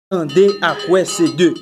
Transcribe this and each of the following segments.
Attendez à quoi c'est deux.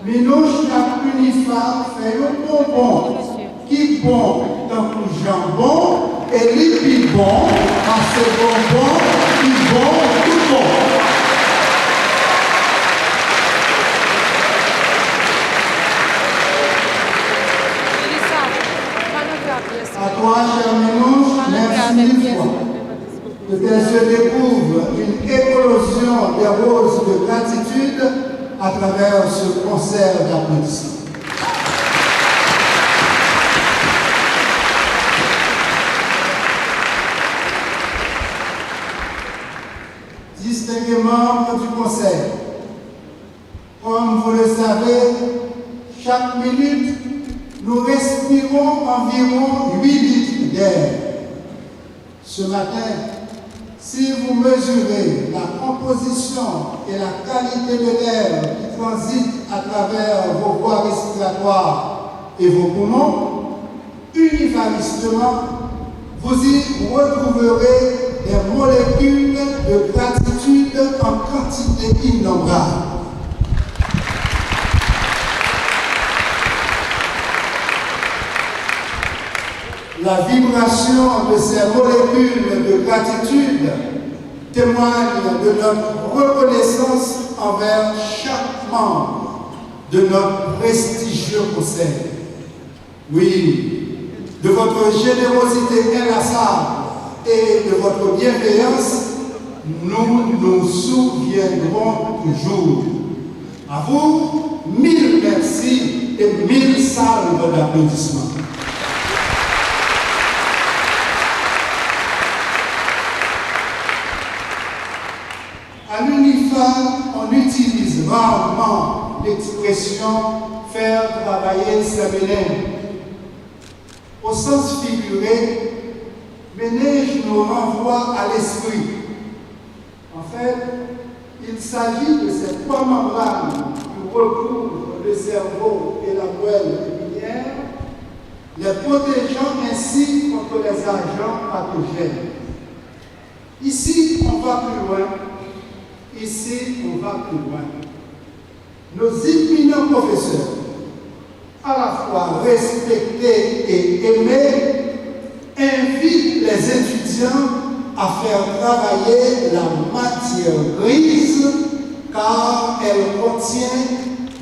Minouche n'a une femme fait un bonbon qui bon dans le jambon et lui qui bon en ce bonbon qui bon tout bon. À toi, cher Minouche, merci mille fois. Peut-être se découvre une éclosion des roses de gratitude à travers ce concert d'applaudissements. Distingués membres du conseil, comme vous le savez, chaque minute, nous respirons environ 8 litres d'air. Ce matin, si vous mesurez la composition et la qualité de l'air qui transite à travers vos voies respiratoires et vos poumons, univaristement, vous y retrouverez des molécules de gratitude en quantité innombrable. La vibration de ces molécules de gratitude témoigne de notre reconnaissance envers chaque membre de notre prestigieux conseil. Oui, de votre générosité inlassable et de votre bienveillance, nous nous souviendrons toujours. À vous, 1000 merci et 1000 salves d'applaudissements. À l'UNIFA, on utilise rarement l'expression « faire travailler sa ménage ». Au sens figuré, ménage nous renvoie à l'esprit. En fait, il s'agit de ces trois membranes qui recouvrent le cerveau et la moelle épinière, les protégeant ainsi contre les agents pathogènes. Ici, on va plus loin. Ici, on va plus loin. Nos éminents professeurs, à la fois respectés et aimés, invitent les étudiants à faire travailler la matière grise car elle contient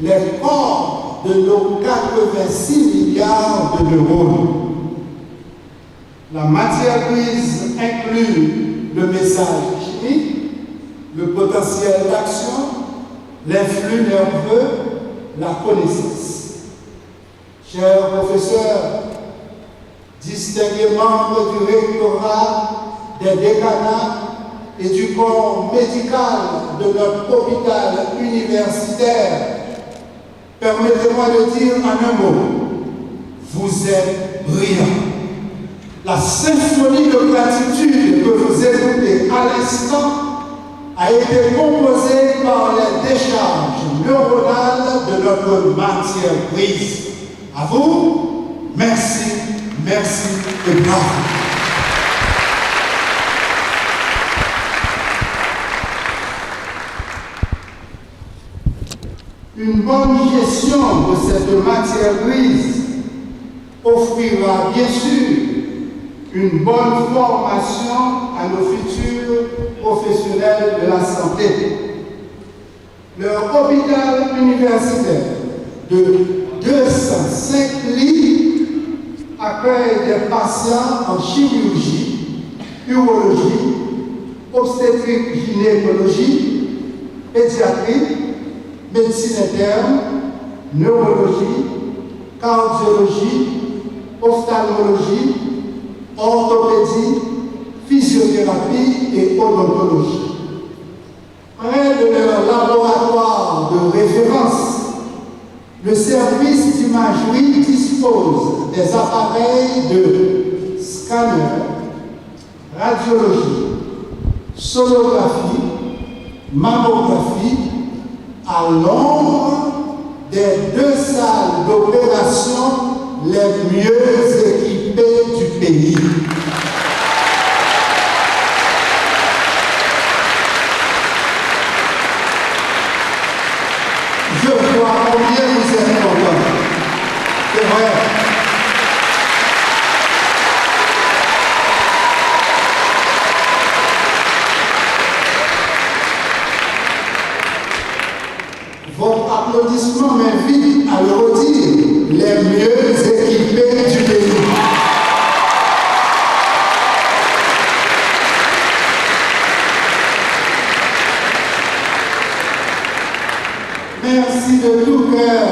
les corps de nos 86 milliards de neurones. La matière grise inclut le message chimique, le potentiel d'action, l'influx nerveux, la connaissance. Chers professeurs, distingués membres du rectorat, des décanats et du corps médical de notre hôpital universitaire, permettez-moi de dire en un mot, vous êtes brillants. La symphonie de gratitude que vous écoutez à l'instant a été composée par les décharges neuronales de notre matière grise. À vous, merci, merci et bravo. Une bonne gestion de cette matière grise offrira bien sûr une bonne formation à nos futurs professionnels de la santé. Leur hôpital universitaire de 205 lits accueille des patients en chirurgie, urologie, obstétrique, gynécologie, pédiatrie, médecine interne, neurologie, cardiologie, ophtalmologie, orthopédie, physiothérapie et odontologie. Près de leur laboratoire de référence, le service d'imagerie dispose des appareils de scanner, radiologie, sonographie, mammographie à l'ombre des 2 salles d'opération les mieux équipées du pays. Je vois combien vous êtes contents. C'est vrai. Votre applaudissement m'invite à le redire, les mieux équipés du pays. Merci de tout cœur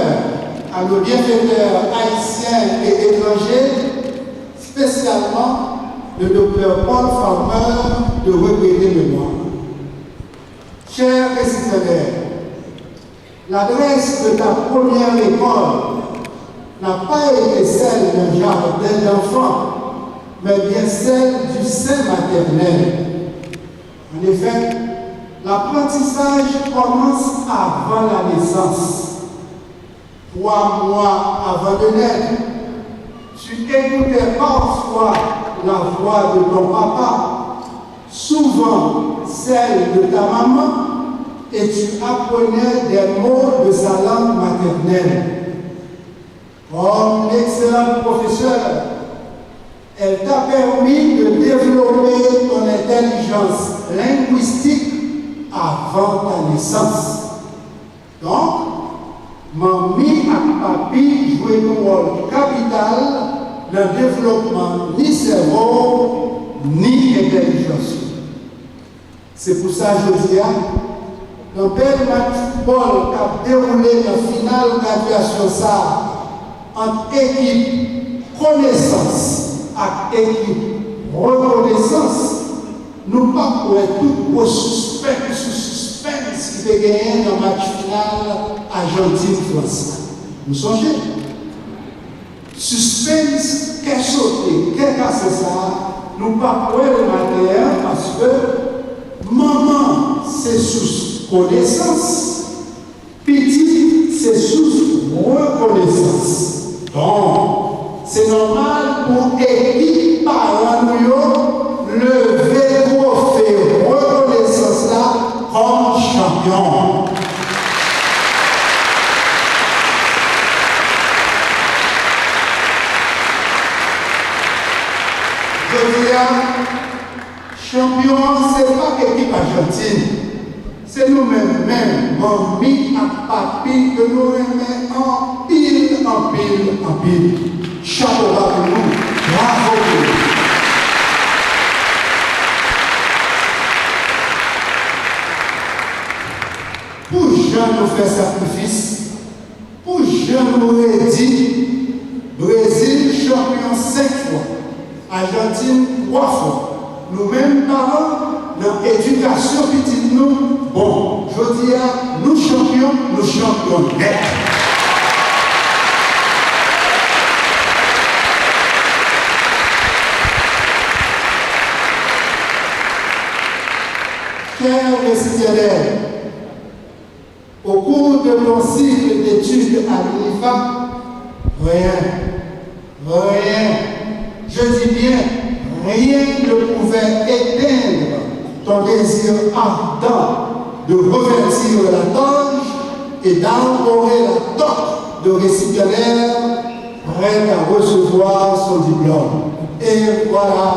à nos bienfaiteurs haïtiens et étrangers, spécialement le docteur Paul Farmer de Regretter Mémoire. Chers récipiendaires, l'adresse de ta première école n'a pas été celle d'un jardin d'enfants, mais bien celle du sein maternel. En effet, l'apprentissage commence avant la naissance. 3 mois avant de naître, tu écoutais parfois la voix de ton papa, souvent celle de ta maman, et tu apprenais des mots de sa langue maternelle. Comme l'excellent professeur, elle t'a permis de développer ton intelligence linguistique avant ta naissance. Donc, mamie et papi jouaient un rôle capital dans le développement ni cerveau, ni intelligence. C'est pour ça que je dis, dans bel match football qui a déroulé la finale graduation ça, entre équipe connaissance et équipe reconnaissance, nous pas pour tout au suspense qui fait gagner dans le match final Argentine-France. Vous songez? Suspense, qu'est sauté, qu'est cassé ça, nous pas pour le matin parce que maman, c'est sous connaissance, petit, c'est sous reconnaissance. Donc, c'est normal pour équipe parents lever trophée reconnaissance là comme champion. Je dis, champion, ce n'est pas l'équipe argentine. C'est nous-mêmes, mamie et papi, que nous remettons en pile, en pile, en pile. Chapeau bas pour nous. Bravo pour nous. Pour Jean nous faire sacrifice, pour Jean nous redit, Brésil champion 5 fois, Argentine 3 fois. Nous-mêmes parents, dans l'éducation petite nous, bon, je dis à nous champions net. Chers récipiendaires, au cours de mon cycle d'études à l'UNIFA, rien, je dis bien, rien ne pouvait éteindre ton désir ardent de revêtir la toge et d'arborer la toque de récipiendaire prêt à recevoir son diplôme. Et voilà,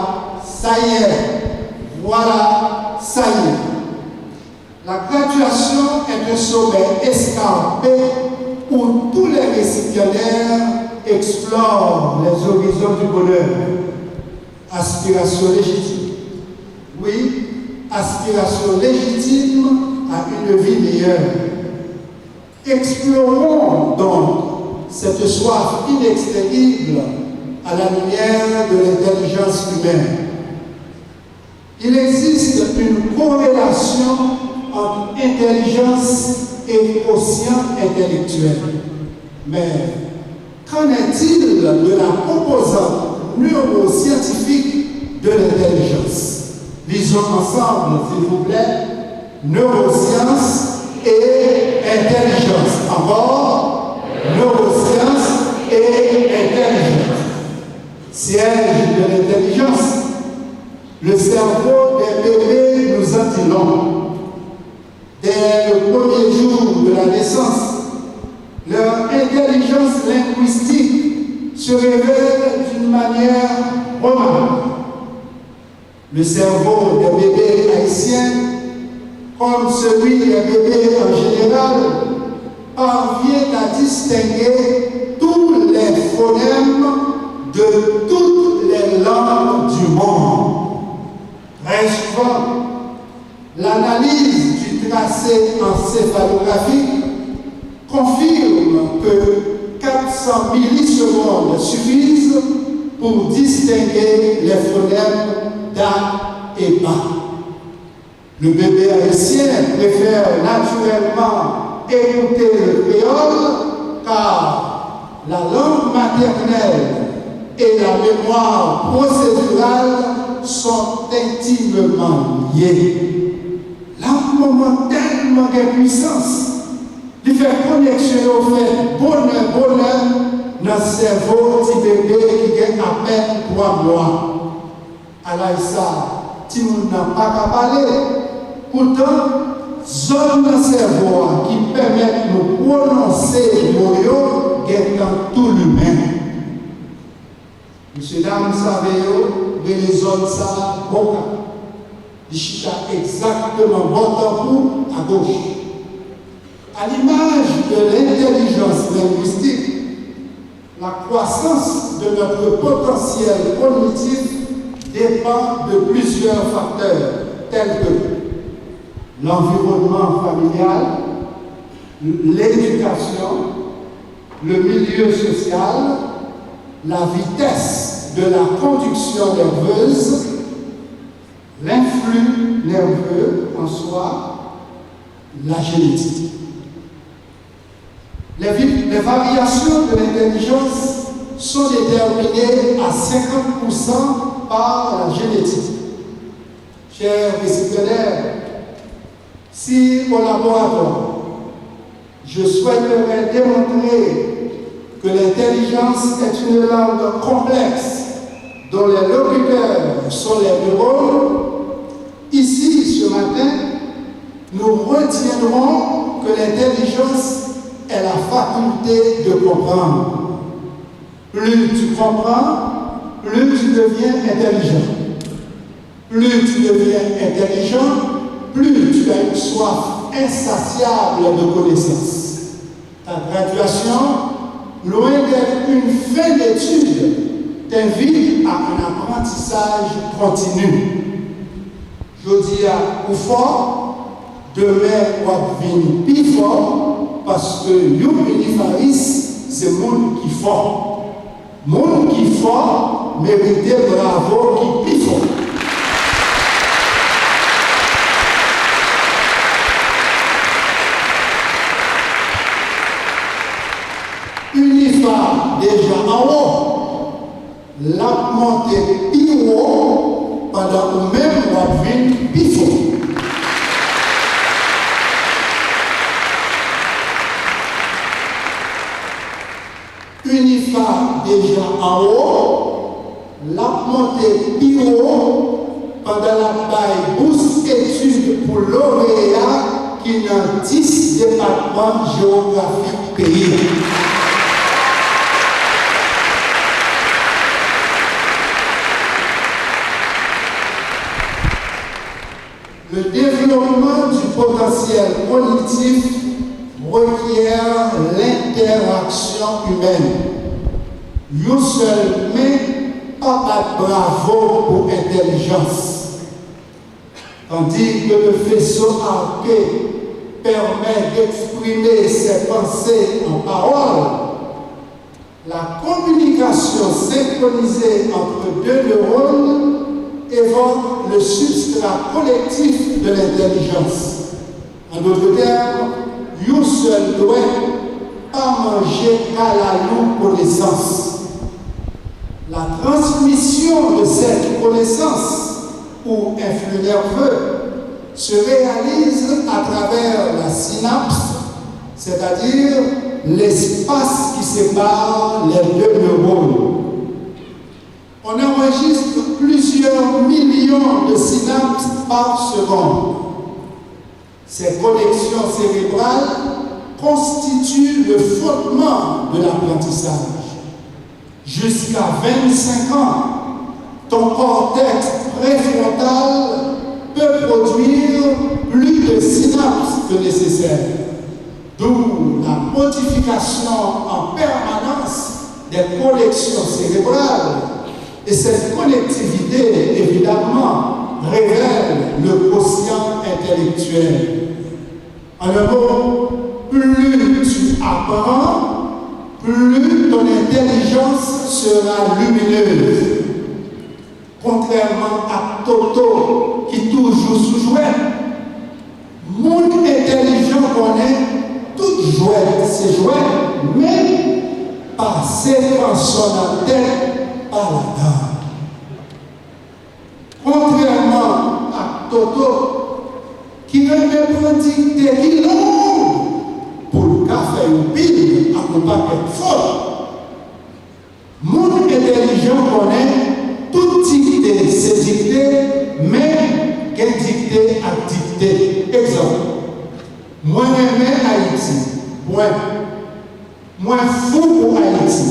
ça y est. La graduation est un sommet escarpé où tous les récipiendaires explorent les horizons du bonheur. Aspiration légitime. Oui, aspiration légitime à une vie meilleure. Explorons donc cette soif inextinguible à la lumière de l'intelligence humaine. Il existe une corrélation entre intelligence et quotient intellectuel. Mais qu'en est-il de la composante neuroscientifique de l'intelligence? Lisons ensemble, s'il vous plaît, neurosciences et intelligence. Encore, neurosciences et intelligence. Siège de l'intelligence. Le cerveau des bébés nous en dit long. Dès le premier jour de la naissance, se révèle d'une manière remarquable. Le cerveau des bébés haïtiens, comme celui des bébés en général, parvient à distinguer tous les phonèmes de toutes les langues du monde. Très souvent, l'analyse du tracé encéphalographique confirme que 400 millisecondes suffisent pour distinguer les phonèmes d'A et BA. Le bébé haïtien préfère naturellement écouter le créole car la langue maternelle et la mémoire procédurale sont intimement liées. Là, un moment tellement de puissance, il fait connexion au fait bonheur dans le cerveau du bébé qui a à peine 3 mois. Alors ça, si nous n'avons pas qu'à parler, pourtant, zone dans le cerveau qui permet de nous prononcer les mots dans tout l'humain. Monsieur, dame, savez, les zones ça, bon, il chita exactement bon à gauche. À l'image de l'intelligence linguistique, la croissance de notre potentiel cognitif dépend de plusieurs facteurs tels que l'environnement familial, l'éducation, le milieu social, la vitesse de la conduction nerveuse, l'influx nerveux en soi, la génétique. Les variations de l'intelligence sont déterminées à 50% par la génétique. Chers récipiendaires, si au laboratoire, je souhaiterais démontrer que l'intelligence est une langue complexe dont les locuteurs sont les neurones, ici, ce matin, nous retiendrons que l'intelligence est la faculté de comprendre. Plus tu comprends, plus tu deviens intelligent. Plus tu deviens intelligent, plus tu as une soif insatiable de connaissances. Ta graduation, loin d'être une fin d'études, t'invite à un apprentissage continu. Je dis à ou fort, demain, on vient plus fort, parce que Youpini Faris, c'est monde qui fort. Monde qui fort, mérite bravo qui plus fort. Unifa déjà en haut, la montée plus haut, pendant que même on vient plus fort. Unifa déjà en haut, la montée plus haut, pendant la baille bourse études pour lauréat qui n'a 10 départements géographiques pays. Le développement du potentiel cognitif requiert l'interaction humaine. Nous seuls, mais pas bravo pour intelligence. Tandis que le faisceau arqué permet d'exprimer ses pensées en paroles, la communication synchronisée entre deux neurones évoque le substrat collectif de l'intelligence. En d'autres termes, you seul doit pas manger à la longue connaissance. La transmission de cette connaissance ou influx nerveux se réalise à travers la synapse, c'est-à-dire l'espace qui sépare les deux neurones. On enregistre plusieurs millions de synapses par seconde. Ces connexions cérébrales constituent le fondement de l'apprentissage. jusqu'à 25 ans, ton cortex préfrontal peut produire plus de synapses que nécessaire. D'où la modification en permanence des connexions cérébrales. Et cette connectivité, évidemment, révèle le quotient intellectuel. En un mot, plus tu apprends, plus ton intelligence sera lumineuse. Contrairement à Toto, qui toujours sous-jouet, mon intelligent connaît toute jouette, c'est jouet, mais passer par son tête par la dent. Contrairement à Toto, qui ne me dicter qui long pour le café ou pile à ne pas être fort. Mon intelligent connaît toute dictée, c'est dicté, mais quelle dictée à dicter. Exemple, moi j'aime Haïti, point. Moi fou pour Haïti,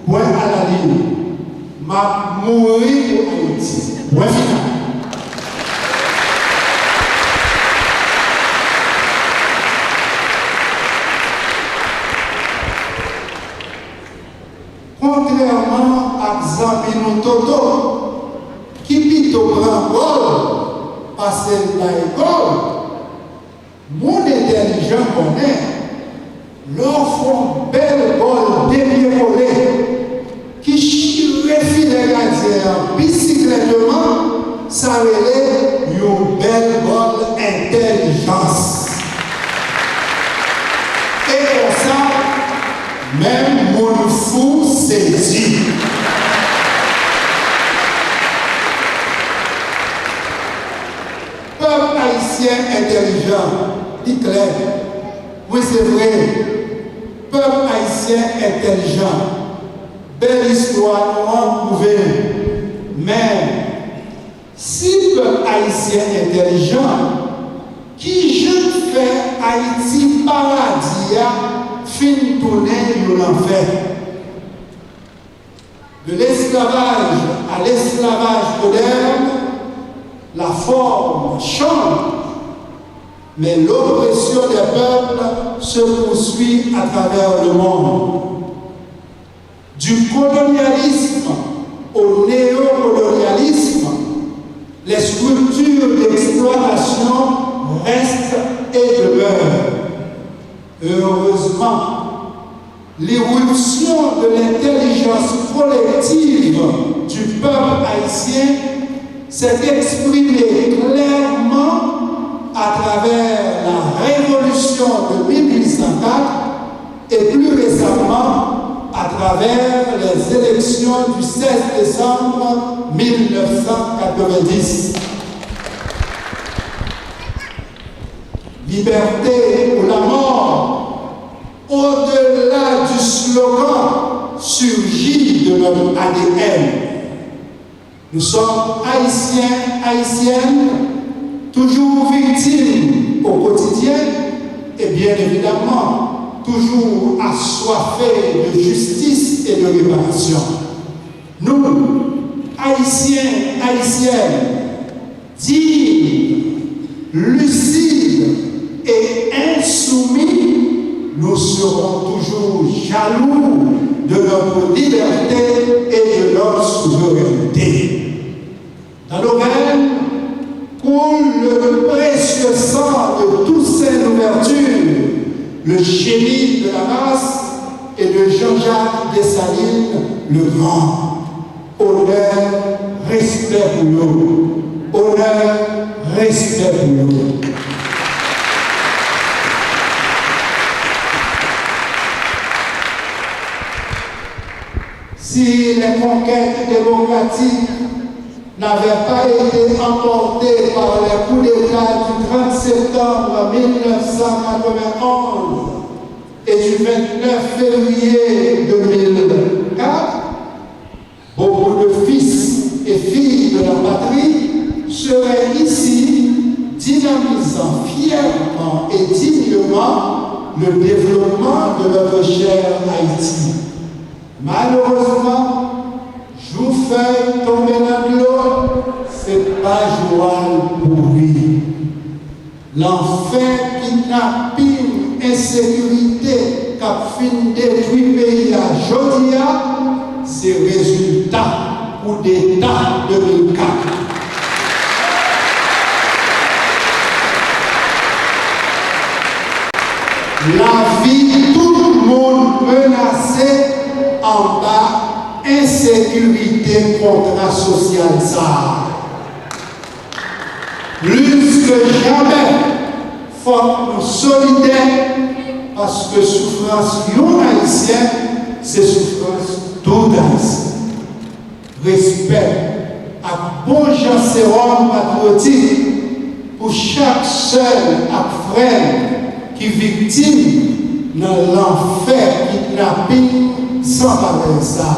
point à la ligne. Ma mourir pour Haïti, point final. Contrairement à Zambino Toto, qui plutôt grand bol, parce que la école, mon intelligent connaît, leur font belle bol déviolée, qui chire les gardiens bicyclettement, ça relève une belle bol intelligence. Et pour ça, même mon fou saisit. Peuple haïtien intelligent, dit clair. Oui, c'est vrai. Peuple haïtien intelligent. Belle histoire, nous prouvé. Mais, si peuple haïtien intelligent, qui je fais Haïti paradis, fin tourner nous l'enfer. De l'esclavage à l'esclavage moderne, la forme change, mais l'oppression des peuples se poursuit à travers le monde. Du colonialisme au néocolonialisme, les structures d'exploitation restent et demeurent. Heureusement, l'éruption de l'intelligence collective du peuple haïtien s'est exprimée clairement à travers la révolution de 1804 et plus récemment à travers les élections du 16 décembre 1990. Liberté ou la mort, au-delà du slogan, surgit de notre ADN. Nous sommes haïtiens, haïtiennes, toujours victimes au quotidien et bien évidemment toujours assoiffés de justice et de réparation. Nous, haïtiens, haïtiennes, dignes, lucides et insoumis, nous serons toujours jaloux de notre liberté et de notre souveraineté. Dans nos veines coule le précieux sang de Toussaint Louverture, le génie de la race, et de Jean-Jacques Dessalines le Grand. Honneur, respect pour nous. Honneur, respect pour nous. Si les conquêtes démocratiques n'avaient pas été emportées par les coups d'État du 30 septembre 1991 et du 29 février 2004, beaucoup de fils et filles de la patrie seraient ici, dynamisant fièrement et dignement le développement de notre cher Haïti. Malheureusement, jour feuille tombé dans l'eau, c'est pas joie pour lui. L'enfer, kidnapping, insécurité, qu'a fin détruit le pays à Jodia, c'est résultat coup d'État 2004. La vie, tout le monde menacé en bas, insécurité, contrat social, ça. Plus que jamais, il faut nous solidaires parce que souffrance non haïtienne, c'est souffrance tout haïtien. Respect à bon gens sérum patriotique pour chaque seul frère qui est victime dans l'enfer kidnapping sans parler ça.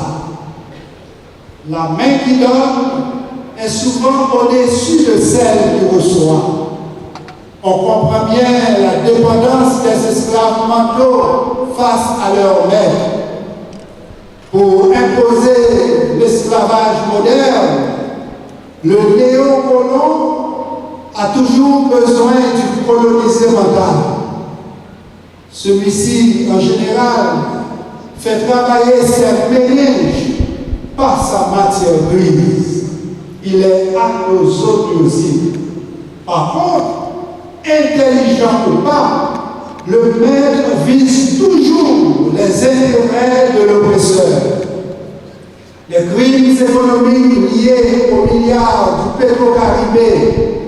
La main qui donne est souvent au-dessus de celle qui reçoit. On comprend bien la dépendance des esclaves mentaux face à leur maître. Pour imposer l'esclavage moderne, le néocolon a toujours besoin du colonisé mental. Celui-ci, en général, fait travailler ses méninges par sa matière grise. Il est anosognosile. Par contre, intelligent ou pas, le maître vise toujours les intérêts de l'oppresseur. Les crimes économiques liés aux milliards du Petro-Caribé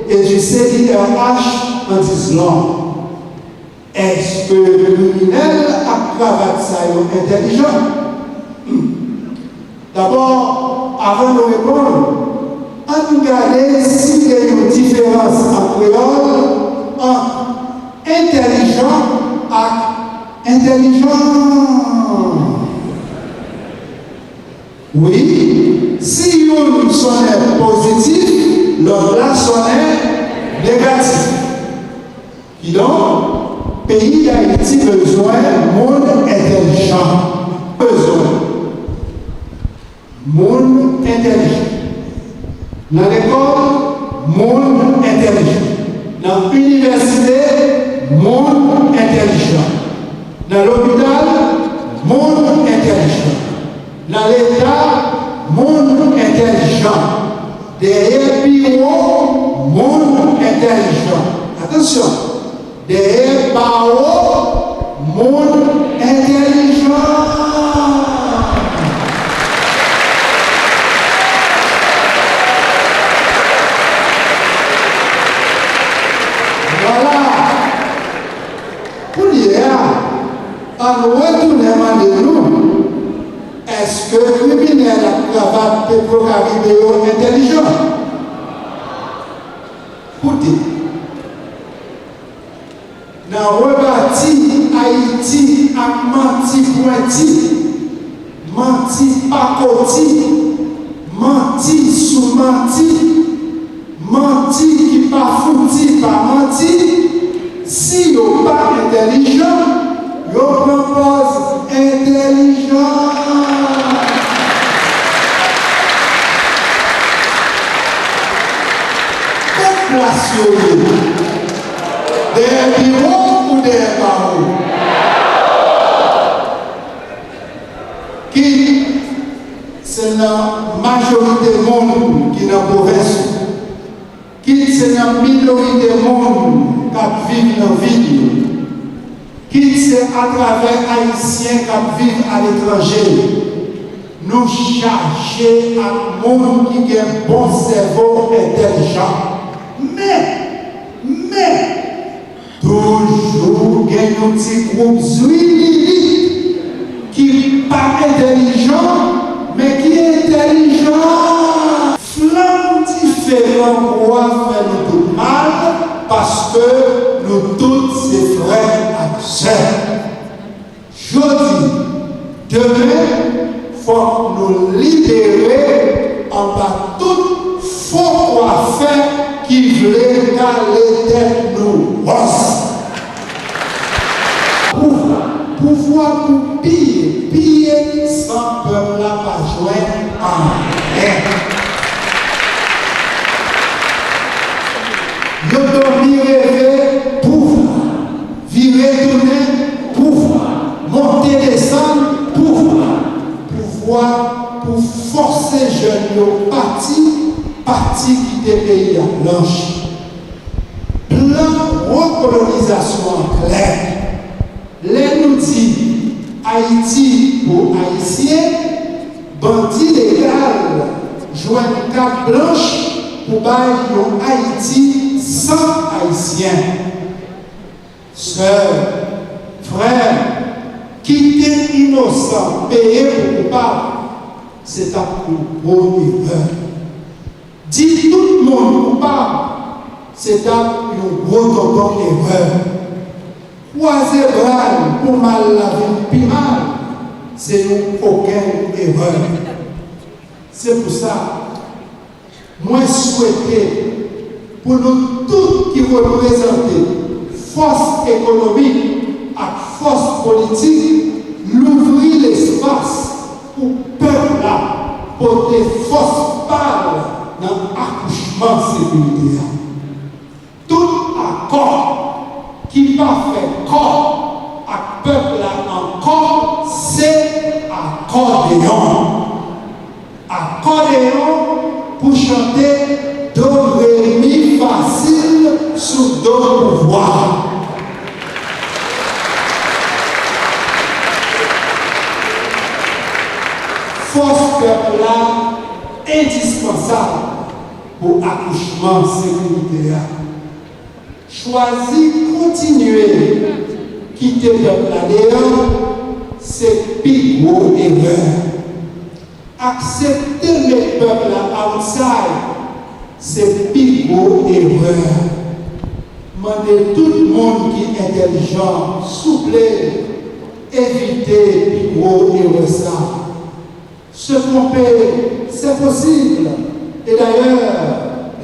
et du CIRH en disent long. Est-ce que le criminel a cravate ça est intelligent? D'abord, avant de répondre, on nous regarder s'il y a une différence en créole entre intelligent et intelligent. Oui, si une sonne positif, l'autre là sonne négatif. Et donc, pays d'Haïti besoin de monde intelligent. Besoin. Monde intelligent. Dans l'école, monde intelligent. Dans l'université, monde intelligent. Dans l'hôpital, monde intelligent. Dans l'État, monde intelligent. Derrière bureau, monde intelligent. Attention, derrière barreau, monde intelligent. En retournant de nous, est-ce que le criminel a cravate Petro-Caribéo intelligent? Écoutez, dans rebâti Haïti a menti pointi, menti pacoti, menti sous menti, menti qui pas fouti, pas menti, si vous pas intelligent, je propose intelligent. Quelle place des bureaux ou des barreaux? Qui c'est la majorité du monde qui est dans la province? Qui c'est la minorité du monde qui vit dans la ville? Qui c'est à travers Haïtiens qui vivent à l'étranger? Nous cherchons un monde qui a un bon cerveau intelligent. Mais, toujours il y a un petit groupe qui n'est pas intelligent, mais qui est intelligent. Flamme différent pour faire nous tout mal, parce que nous tous ces frères et sœurs. Je dis, demain, il faut nous libérer en bas tout faux coiffeur qui voulait caler tête nous bosse. Pouvoir pour piller sans parti qui était pays à blanche. Plan recolonisation clair. Les nous dit Haïti pour Haïtiens, bandit légal, joindre carte blanche pour bailler Haïti sans Haïtiens. Sœurs, frères, quitter innocent, payer pour coupable, c'est un gros erreur. Dire tout le monde coupable, c'est un gros erreur. Croiser bras pour mal la vie, puis mal, c'est aucune erreur. C'est pour ça, moi souhaiter pour nous tous qui représentons force économique et force politique, l'ouvrir l'espace pour le peuple là, pour des forces parlent dans l'accouchement sécuritaire. Tout accord qui va faire corps à peuple là encore, c'est accordéon. Accordéon pour chanter do, ré, mi facile sous do pouvoir. Force peuple là indispensable pour accouchement sécuritaire. Choisir continuer quitter le peuple là dehors, c'est plus gros erreur. Accepter le peuple là outside, c'est plus gros erreur. Mandez tout le monde qui est intelligent, souple, éviter plus gros erreur ça. Se tromper, c'est possible. Et d'ailleurs,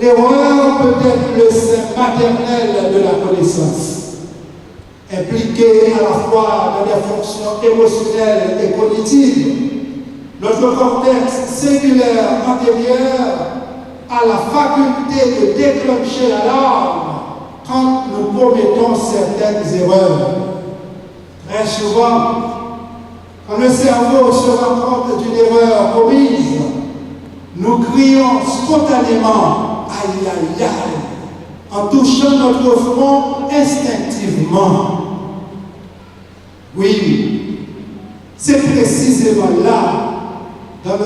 l'erreur peut être le sein maternel de la connaissance. Impliqué à la fois dans des fonctions émotionnelles et cognitives, notre cortex cellulaire antérieur a la faculté de déclencher l'alarme quand nous commettons certaines erreurs. Très souvent, quand le cerveau se rend compte d'une erreur commise, nous crions spontanément « aïe aïe aïe » en touchant notre front instinctivement. Oui, c'est précisément là, dans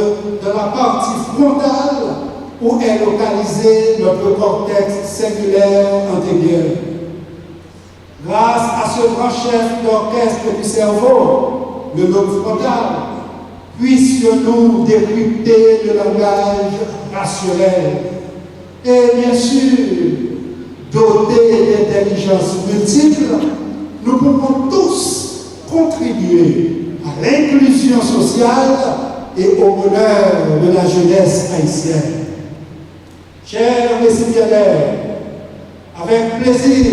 la partie frontale, où est localisé notre cortex cellulaire antérieur. Grâce à ce grand chef d'orchestre du cerveau, le lobe frontal, puissions-nous décrypter le langage rationnel et bien sûr, dotés d'intelligence multiple, nous pouvons tous contribuer à l'inclusion sociale et au bonheur de la jeunesse haïtienne. Chers récipiendaires, avec plaisir,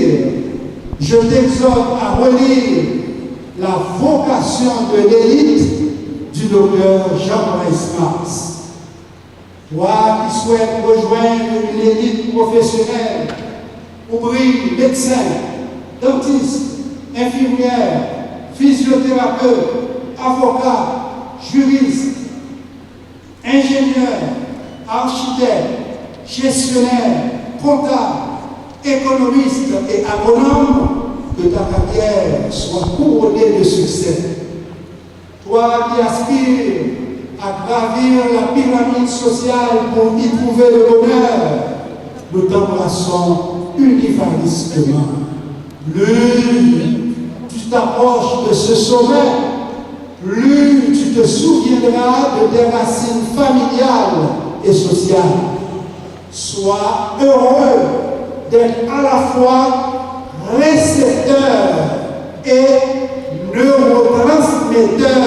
je t'exhorte à relire la vocation de l'élite du docteur Jean-Marie Marx. Toi qui souhaites rejoindre une élite professionnelle, ouvriers, médecins, dentistes, infirmières, physiothérapeutes, avocats, juristes, ingénieurs, architectes, gestionnaires, comptables, économistes et agronomes, que ta carrière soit couronnée de succès. Toi qui aspires à gravir la pyramide sociale pour y trouver le bonheur, nous t'embrassons universellement. Plus tu t'approches de ce sommet, plus tu te souviendras de tes racines familiales et sociales. Sois heureux d'être à la fois récepteur et neurotransmetteur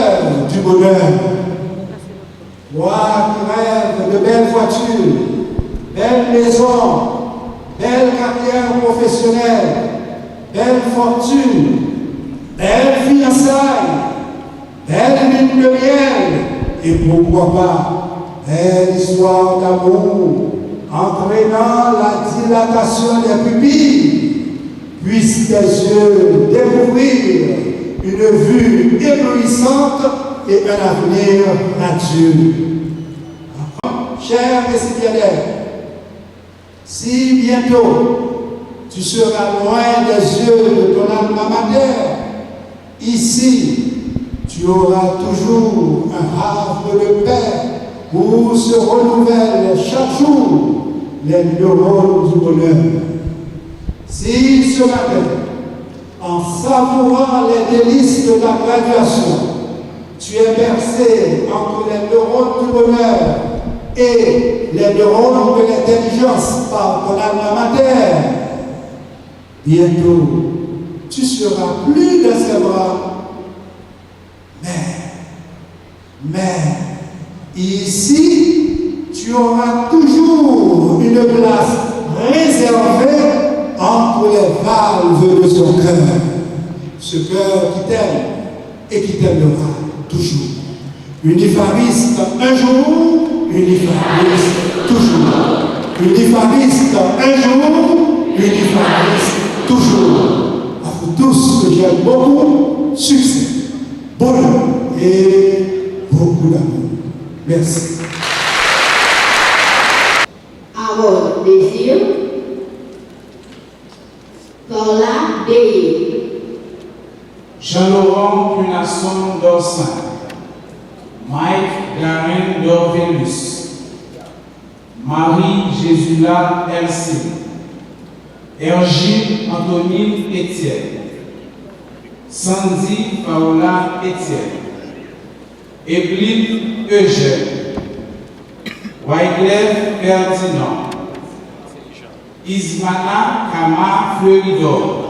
du bonheur. Toi qui rêves de belles voitures, belles maisons, belle carrière professionnelle, belle fortune, belle fiançailles, belle lune de miel, et pourquoi pas, belle histoire d'amour, entraînant la dilatation des pupilles, puissent tes yeux découvrir une vue éblouissante et un avenir radieux. cher récipiendaire, si bientôt tu seras loin des yeux de ton alma mater, ici, tu auras toujours un havre de paix où se renouvellent chaque jour les neurones du bonheur. Si ce matin, en savourant les délices de ta graduation, tu es bercé entre les neurones du bonheur et les neurones de l'intelligence par ton alma mater, bientôt, tu seras plus dans ses bras. Mais, ici, tu auras toujours une place réservée entre les valves de son cœur. Ce cœur qui t'aime et qui t'aimera toujours. Unifariste un jour, unifariste toujours. Unifariste un jour, unifariste toujours. À vous tous que j'aime beaucoup, succès, bonheur et beaucoup d'amour. Merci. À votre désir, Carla Deye. Jean-Laurent Cunasson d'Orsin, Mike Garin d'Orvelus, Marie Jésula LC, Ergile Antonine Etienne, Sandy Paola Etienne, Evelyne Eugène, Wyclef Ferdinand, Ismana Kama Fleuridor,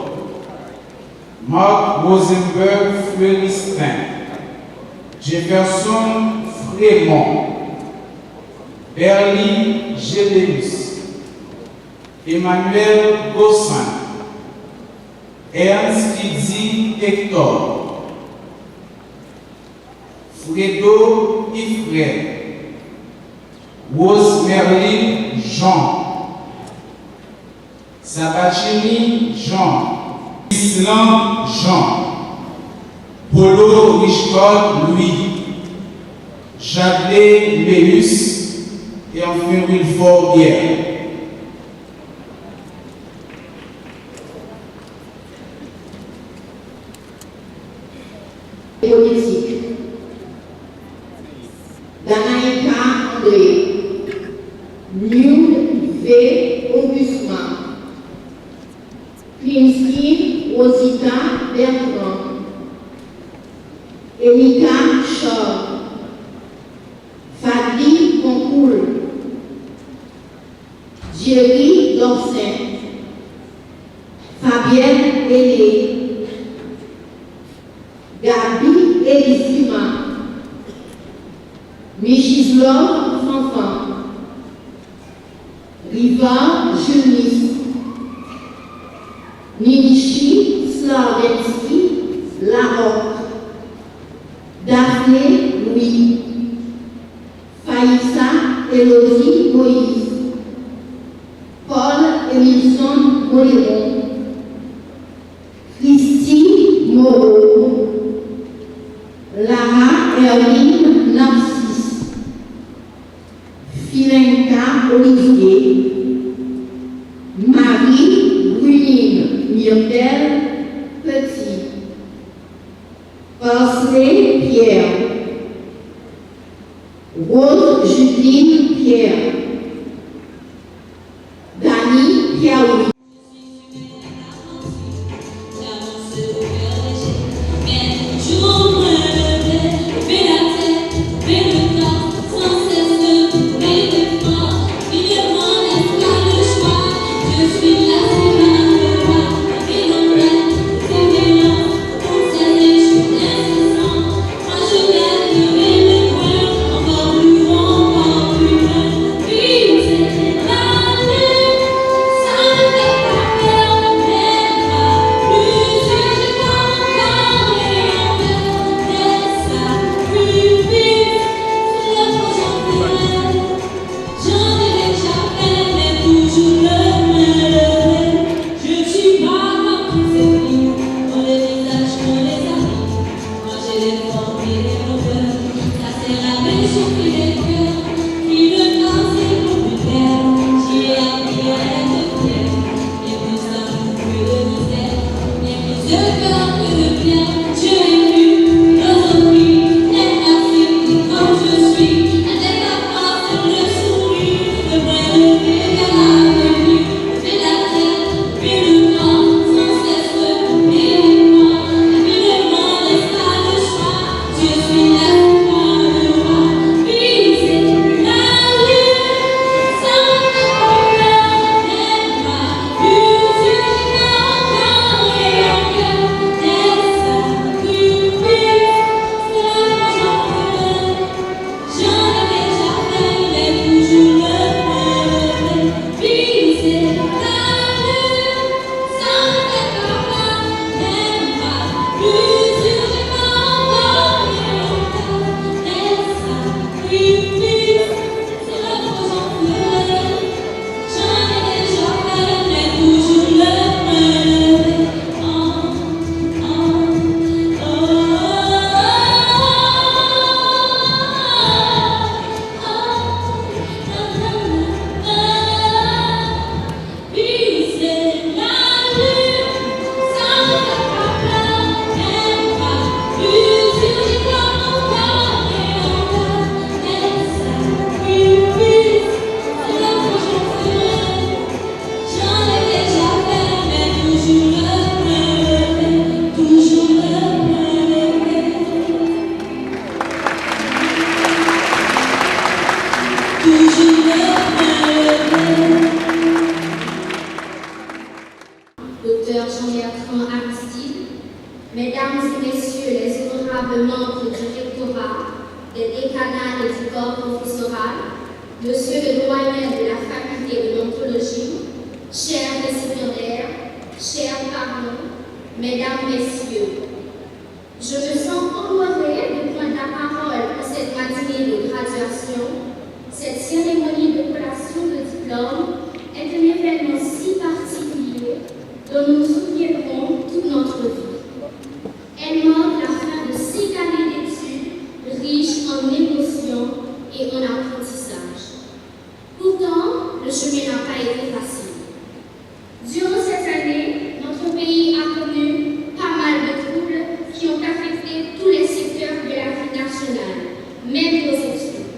Marc Rosenberg Fleuristin, Jefferson Frémont, Berly Géléus, Emmanuel Gossin, Ernst Kidzi Hector, Fredo Ifred, Rose Merlin Jean, Sabachini Jean, Island Jean, Polo Richcott Louis, Jadley Léus et enfin Wilford Pierre. Politique. Danaïka André, Nude V. Augustin, Krinsky Rosita Bertrand, Erika Shaw, Fadi Concoul, Jerry Dorset, Fabienne Hélé, Gabi Elisima, Michislor Fanfan, Riva Junis, Ninichi Slavensky Larocque, Daphné Louis, Faïssa Elodie Moïse, Paul Emilson Moléron, Christy Moreau, Lara Erwin Narcisse, Filenka Olivier, Marie Brunine Myrtel Petit, Parsley Pierre, Rose Judine Pierre, Dani Pierre. Qui le honorables membres du rectorat, des décanats et du corps professoral, Monsieur le doyen de la faculté de l'ontologie, chers récipiendaires, chers parents, mesdames, messieurs, je me sens honorée de prendre la parole pour cette matinée de graduation. Cette cérémonie de collation de diplôme est un événement si particulier dont nous nous souviendrons toute notre vie. Elle marque la fin de 6 années d'études riches en émotions et en apprentissage. Pourtant, le chemin n'a pas été facile. Durant cette année, notre pays a connu pas mal de troubles qui ont affecté tous les secteurs de la vie nationale, même nos études.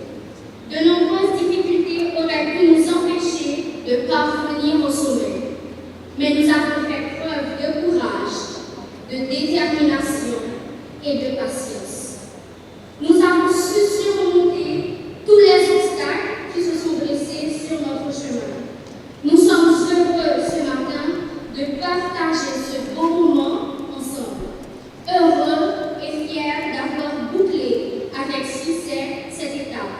De nombreuses difficultés auraient pu nous empêcher de parvenir au sommet. Mais nous avons fait preuve de courage, de détermination et de patience. Nous avons su surmonter tous les obstacles qui se sont dressés sur notre chemin. Nous sommes heureux ce matin de partager ce beau moment ensemble. Heureux et fiers d'avoir bouclé avec succès cette étape,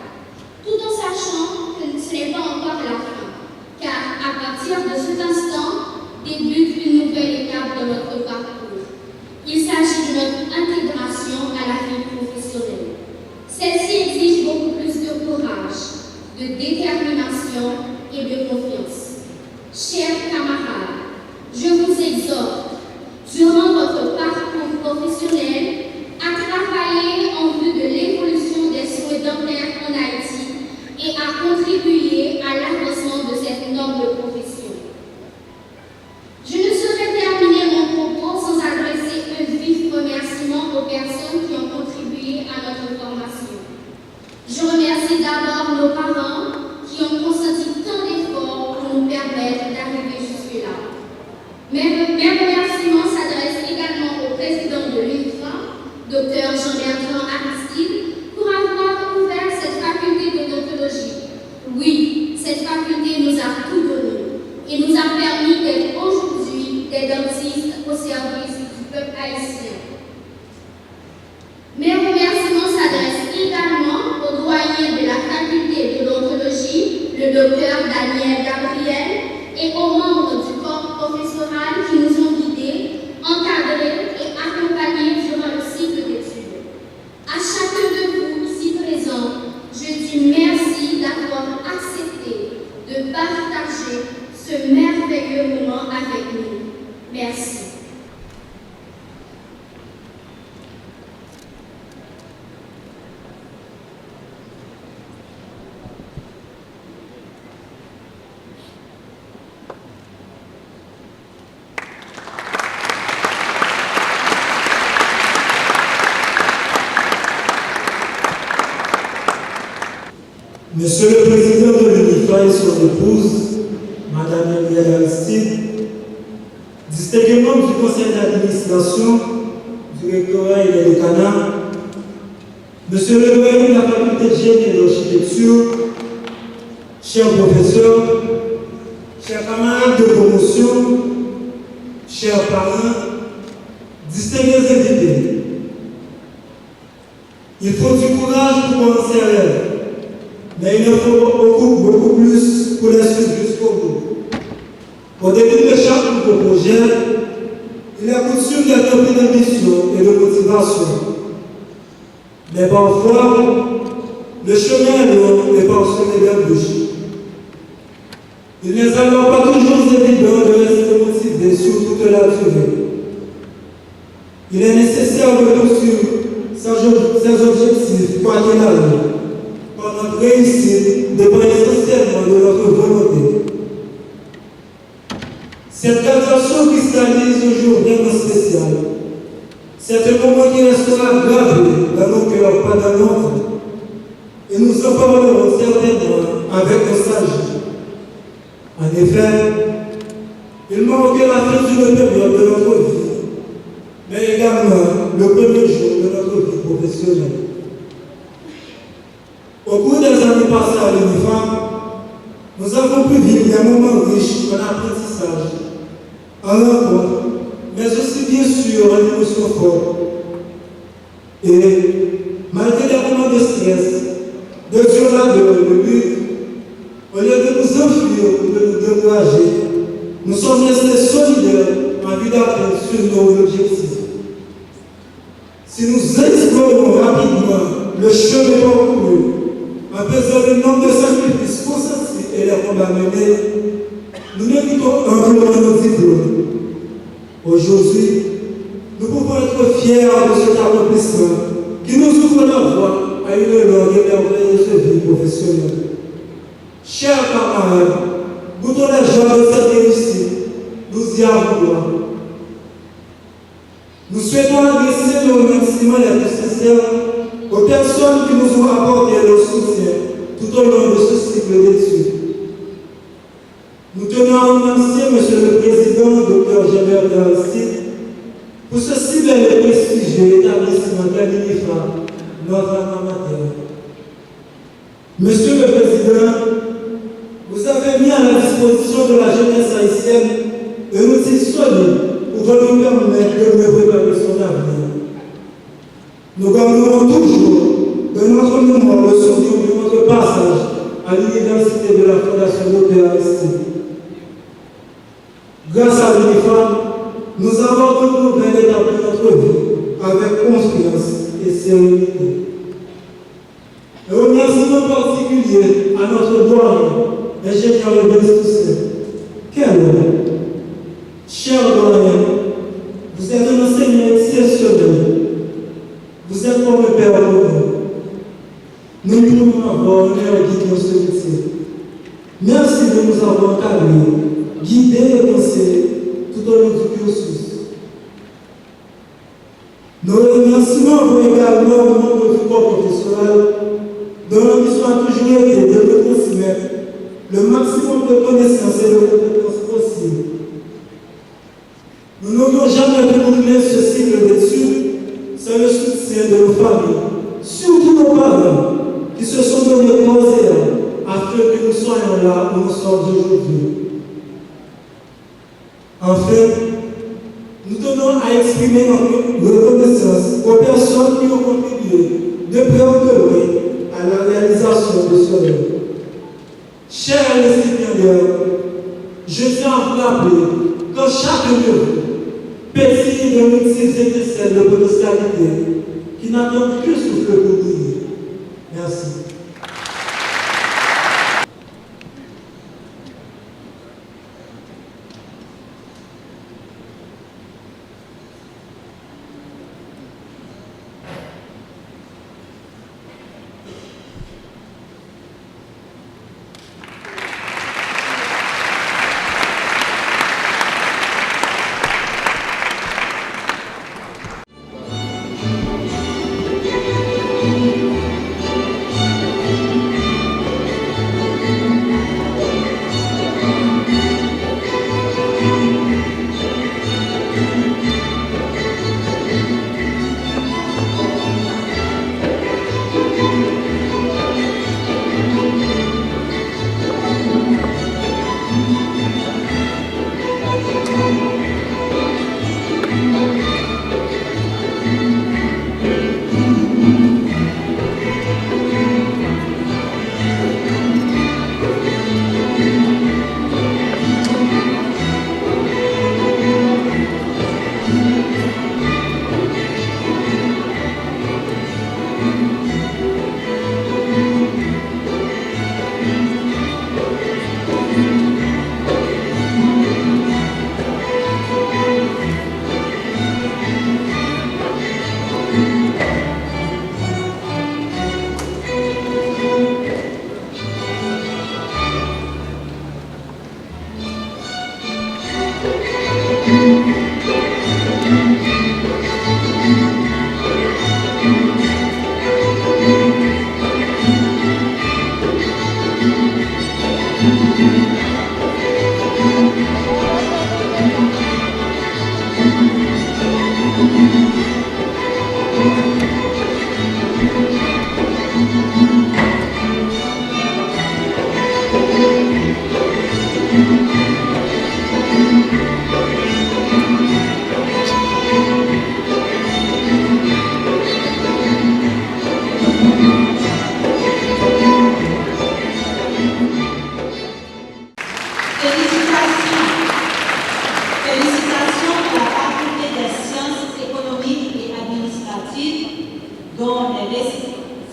tout en sachant que ce n'est pas encore la fin, car à partir de cet instant débute une nouvelle étape de notre parcours. Il s'agit de notre intégration à la vie professionnelle. Celle-ci exige beaucoup plus de courage, de détermination et de confiance. Chers camarades, je vous exhorte, durant votre parcours professionnel, à travailler en vue de l'évolution des soins dentaires en Haïti et à contribuer à l'avancement de cette noble profession. Je ne saurais terminer mon propos sans adresser un vif remerciement aux personnes qui ont contribué à notre formation. Je remercie d'abord nos parents qui ont consenti tant d'efforts pour nous permettre d'arriver jusque-là. Mes remerciements s'adressent également au président de l'UNIFA, Dr Jean-Bertrand Aristide, pour avoir ouvert cette faculté de l'ontologie. Oui, cette faculté nous a tout donné et nous a permis d'être aujourd'hui des dentistes au service du peuple haïtien. Mes remerciements s'adressent également au doyen de la faculté de l'ontologie, le docteur Daniel Gabriel, et aux membres du corps professoral qui nous ont guidés, encadrés et accompagnés durant le cycle d'études. À chacun de vous ici présents, je dis merci d'avoir accepté de partager ce merveilleux moment avec nous. Merci. Monsieur le Président de l'UNIFA et son épouse, Madame Eliel Aristide, distingués membres du Conseil d'administration, du rectorat et des décanats, Monsieur le doyen de la faculté de génie et d'architecture, chers professeurs, chers camarades de promotion, chers parents, distingués invités, il faut du courage pour commencer à rêve. Mais il en faut beaucoup plus pour les suivre jusqu'au bout. Au début de chaque nouveau projet, il est coutume d'être rempli d'ambition et de motivation. Mais parfois, le chemin est long et parsemé d'embûches. Il n'est alors pas toujours évident de rester motivé sur toute la durée. Il est nécessaire de poursuivre ses objectifs, quoi qu'il arrive. Notre réussite dépend essentiellement de notre volonté. Cette graduation cristallise un jour vraiment spécial. C'est un moment qui restera gravé dans nos cœurs pendant longtemps. Et nous en parlerons certainement avec nostalgie. En effet, il marque la fin d'une période de notre vie, mais également le premier jour de notre vie professionnelle. Au cours des années passées à l'UNIFA, nous avons pu vivre des moments riches en apprentissage, en rencontre, mais aussi bien sûr en émotions fortes. Et malgré les moments de stress, de violence, de lutte, au lieu de nous enfuir ou de nous décourager, nous sommes restés solidaires en vue d'atteindre sur nos objectifs. Si nous explorons rapidement le chemin parcouru, en pesant le nombre de sacrifices consentis et les combats menés, nous méritons amplement nos diplômes. Aujourd'hui, nous pouvons être fiers de cet accomplissement qui nous ouvre la voie à une longue et merveilleuse vie professionnelle. Chers camarades, goûtons la joie de cette réussite, nous y avons. Nous souhaitons adresser nos remerciements les plus sincères aux personnes qui nous ont apporté leur soutien tout au long de ce cycle d'études. Nous tenons à remercier M. le Président, Dr. Gilbert Aristide, pour ce si bel et prestigieux établissement qu'est l'INIFA, notre alma mater. Monsieur le Président, vous avez mis à la disposition de la jeunesse haïtienne un outil solide pour nous permettre de mieux préparer son avenir. Nous garderons toujours de notre mémoire le souvenir de notre passage à l'université de la Fondation Dr. Aristide. Grâce à l'UNIFAM, nous avons de nouvelles étapes de notre vie avec confiance et sérénité. Un remerciement particulier à notre doyen, ingénieur Robert Toussaint. Quel homme! Cher doyen, vous êtes un enseignant exceptionnel. Vous êtes comme un père pour nous. Nous lui pouvons avoir honneur guidé dans ce métier. Merci de nous avoir encadrés, guidés et conseillés tout au long du cursus. Nos remerciements vont également au monde du corps professionnel, dont l'ambition a toujours été de nous transmettre le maximum de connaissances et de compétences possibles. Nous n'aurions jamais pu boucler ce cycle d'études sans le soutien de nos familles, surtout nos parents, qui se sont donnés corps et âme afin que nous soyons là où nous sommes aujourd'hui. Enfin, nous tenons à exprimer notre reconnaissance aux personnes qui ont contribué de près ou de loin à la réalisation de ce rêve. Chers récipiendaires, je tiens à vous rappeler que chacun de vous pétille de multiples étincelles de potentialité qui n'attendent que souffle pour briller. Merci.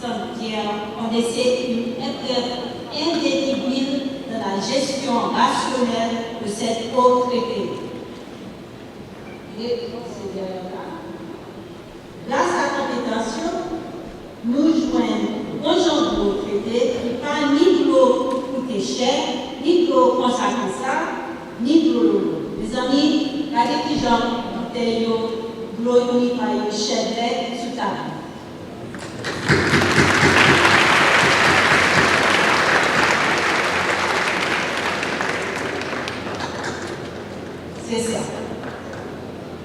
Saint-Pierre ont laissé une épreuve indélébile de la gestion rationnelle de cette eau traitée. Grâce à la compétition, nous joignons aujourd'hui l'eau traitée qui pas ni de l'eau coûtée cher, ni de l'eau consacrée ça, ni de l'eau. Mes amis, regardez qui j'en bouteille de l'eau ni par une chèvre sous table. C'est ça.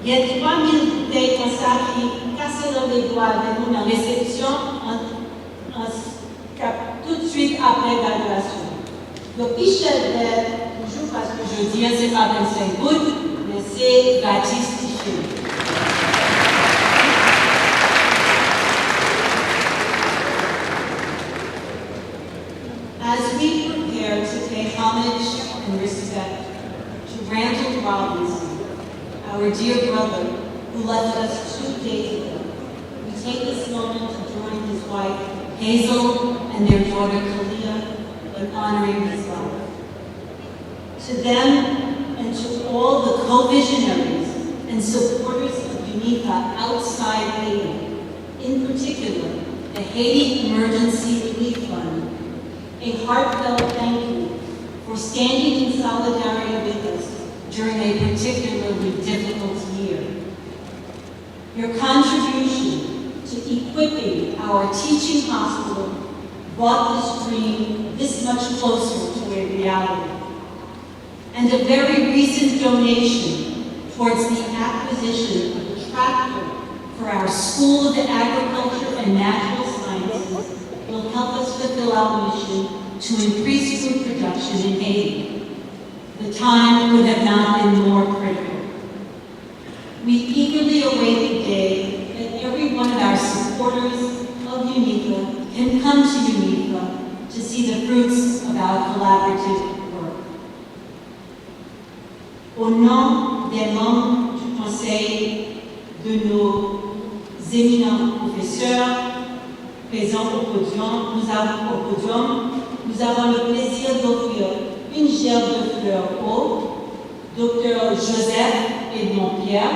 Il y a 3000 bouteilles comme ça qui cassent dans les doigts avec nous dans la réception tout de suite après graduation. Donc, Michel, toujours parce que je dis, c'est pas 25 gouttes, mais c'est gratis t-shirt. As we prepare to pay homage and respect to Randall Robinson, our dear brother who left us 2 days ago, we take this moment to join his wife Hazel and their daughter Kalia in honoring his life. To them and to all the co-visionaries and supporters of UNIFA outside Haiti, in particular the Haiti Emergency Relief Fund, a heartfelt thank you for standing in solidarity with us during a particularly difficult year. Your contribution to equipping our teaching hospital brought this dream this much closer to a reality. And a very recent donation towards the acquisition of a tractor for our School of Agriculture and Natural Sciences will help us fulfill our mission to increase food production in Haiti. The time could have not been more critical. We eagerly await the day that every one of our supporters of UNIFA can come to UNIFA to see the fruits of our collaborative work. Au nom des membres du Conseil, de nos éminents professeurs présents au podium, nous avons le plaisir d'offrir une gerbe de fleurs au Dr Joseph Edmond Pierre.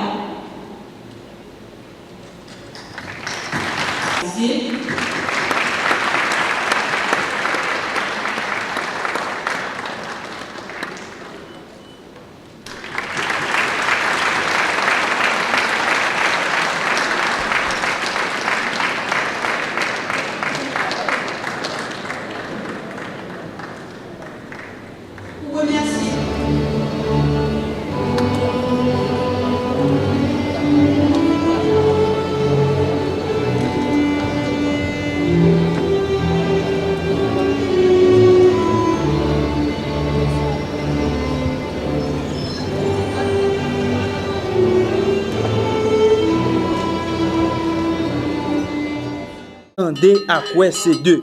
Merci. Attendez à quoi c'est deux.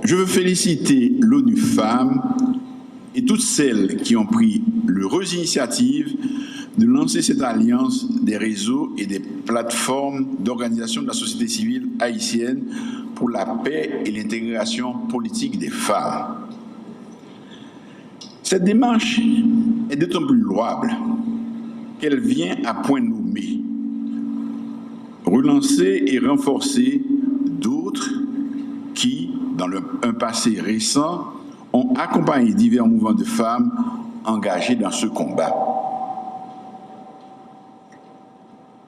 Je veux féliciter l'ONU Femmes et toutes celles qui ont pris l'heureuse initiative de lancer cette alliance des réseaux et des plateformes d'organisation de la société civile haïtienne pour la paix et l'intégration politique des femmes. Cette démarche est d'autant plus louable qu'elle vient à point nommé relancer et renforcer d'autres qui, dans un passé récent, ont accompagné divers mouvements de femmes engagées dans ce combat.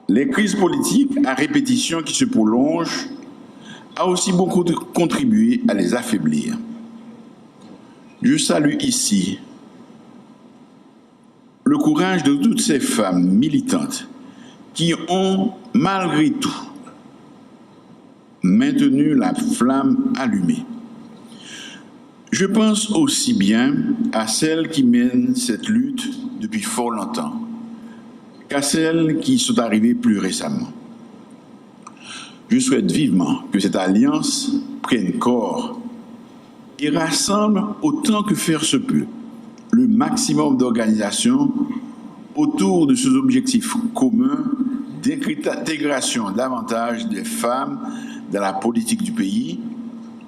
Les crises politiques à répétition qui se prolongent ont aussi beaucoup contribué à les affaiblir. Je salue ici le courage courage de toutes ces femmes militantes qui ont, malgré tout, maintenu la flamme allumée. Je pense aussi bien à celles qui mènent cette lutte depuis fort longtemps qu'à celles qui sont arrivées plus récemment. Je souhaite vivement que cette alliance prenne corps et rassemble autant que faire se peut le maximum d'organisations autour de ces objectifs communs d'intégration davantage des femmes dans la politique du pays,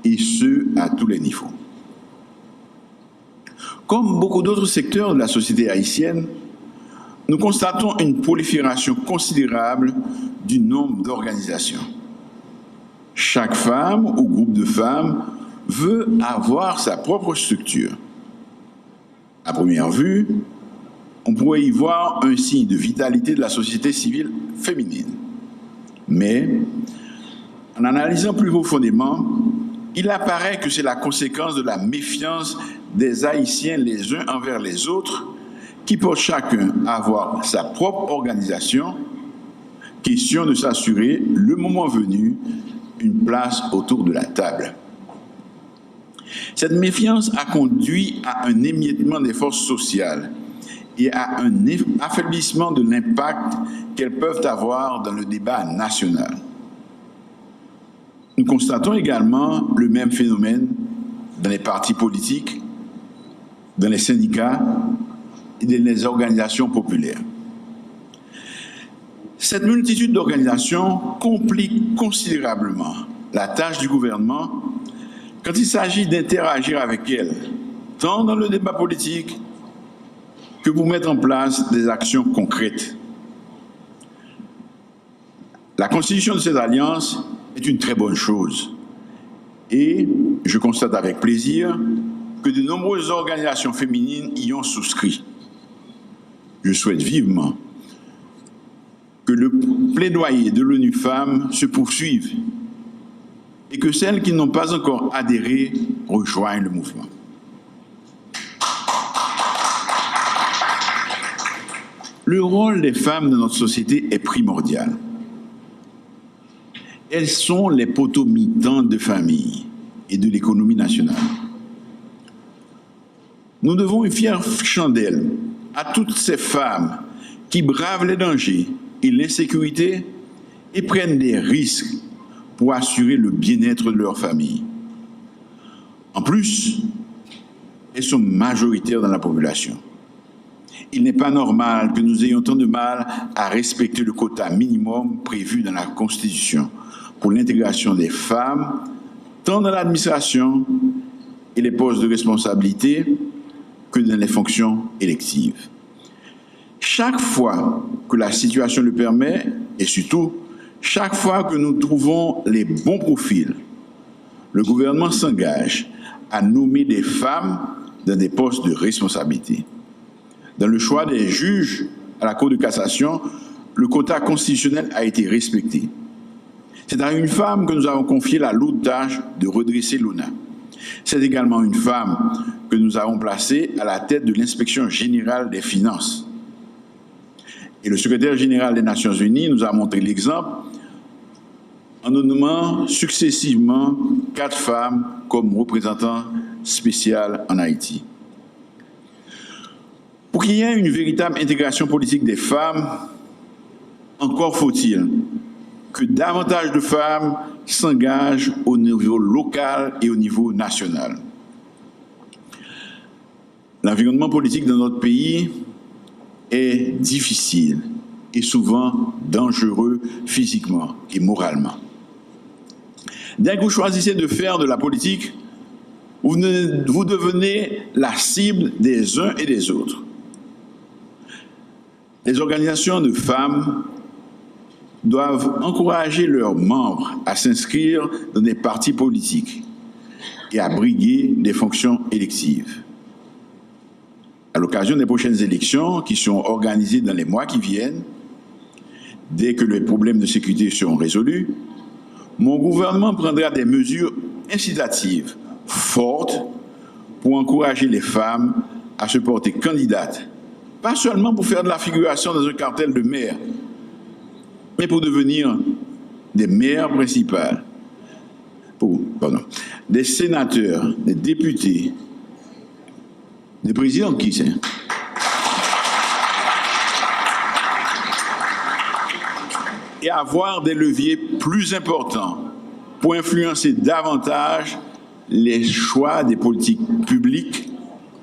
et ce, à tous les niveaux. Comme beaucoup d'autres secteurs de la société haïtienne, nous constatons une prolifération considérable du nombre d'organisations. Chaque femme ou groupe de femmes veut avoir sa propre structure. À première vue, on pourrait y voir un signe de vitalité de la société civile féminine. Mais, en analysant plus profondément, il apparaît que c'est la conséquence de la méfiance des Haïtiens les uns envers les autres qui portent chacun à avoir sa propre organisation, question de s'assurer, le moment venu, une place autour de la table. Cette méfiance a conduit à un émiettement des forces sociales et à un affaiblissement de l'impact qu'elles peuvent avoir dans le débat national. Nous constatons également le même phénomène dans les partis politiques, dans les syndicats et dans les organisations populaires. Cette multitude d'organisations complique considérablement la tâche du gouvernement quand il s'agit d'interagir avec elles, tant dans le débat politique que pour mettre en place des actions concrètes. La constitution de cette alliance est une très bonne chose et je constate avec plaisir que de nombreuses organisations féminines y ont souscrit. Je souhaite vivement que le plaidoyer de l'ONU Femmes se poursuive et que celles qui n'ont pas encore adhéré rejoignent le mouvement. Le rôle des femmes dans notre société est primordial. Elles sont les poteaux mitants de famille et de l'économie nationale. Nous devons une fière chandelle à toutes ces femmes qui bravent les dangers et l'insécurité et prennent des risques pour assurer le bien-être de leur famille. En plus, elles sont majoritaires dans la population. Il n'est pas normal que nous ayons tant de mal à respecter le quota minimum prévu dans la Constitution pour l'intégration des femmes, tant dans l'administration et les postes de responsabilité que dans les fonctions électives. Chaque fois que la situation le permet, et surtout, chaque fois que nous trouvons les bons profils, le gouvernement s'engage à nommer des femmes dans des postes de responsabilité. Dans le choix des juges à la Cour de cassation, le quota constitutionnel a été respecté. C'est à une femme que nous avons confié la lourde tâche de redresser l'ONA. C'est également une femme que nous avons placée à la tête de l'Inspection générale des finances. Et le secrétaire général des Nations Unies nous a montré l'exemple en nous nommant successivement 4 femmes comme représentants spéciales en Haïti. Pour qu'il y ait une véritable intégration politique des femmes, encore faut-il que davantage de femmes s'engagent au niveau local et au niveau national. L'environnement politique dans notre pays est difficile et souvent dangereux physiquement et moralement. Dès que vous choisissez de faire de la politique, vous devenez la cible des uns et des autres. Les organisations de femmes doivent encourager leurs membres à s'inscrire dans des partis politiques et à briguer des fonctions électives. À l'occasion des prochaines élections qui seront organisées dans les mois qui viennent, dès que les problèmes de sécurité seront résolus, mon gouvernement prendra des mesures incitatives fortes pour encourager les femmes à se porter candidates pas seulement pour faire de la figuration dans un cartel de maires, mais pour devenir des maires principales, des sénateurs, des députés, des présidents qui c'est. Et avoir des leviers plus importants pour influencer davantage les choix des politiques publiques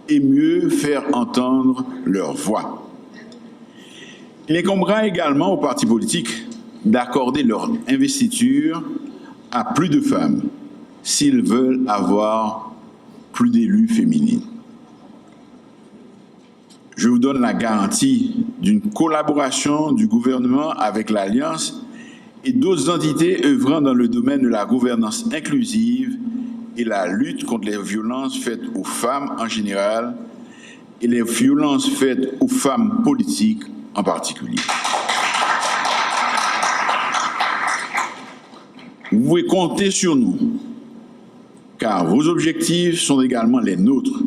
et mieux faire entendre leur voix. Il incombera également aux partis politiques d'accorder leur investiture à plus de femmes s'ils veulent avoir plus d'élus féminines. Je vous donne la garantie d'une collaboration du gouvernement avec l'Alliance et d'autres entités œuvrant dans le domaine de la gouvernance inclusive et la lutte contre les violences faites aux femmes en général et les violences faites aux femmes politiques en particulier. Vous pouvez compter sur nous, car vos objectifs sont également les nôtres.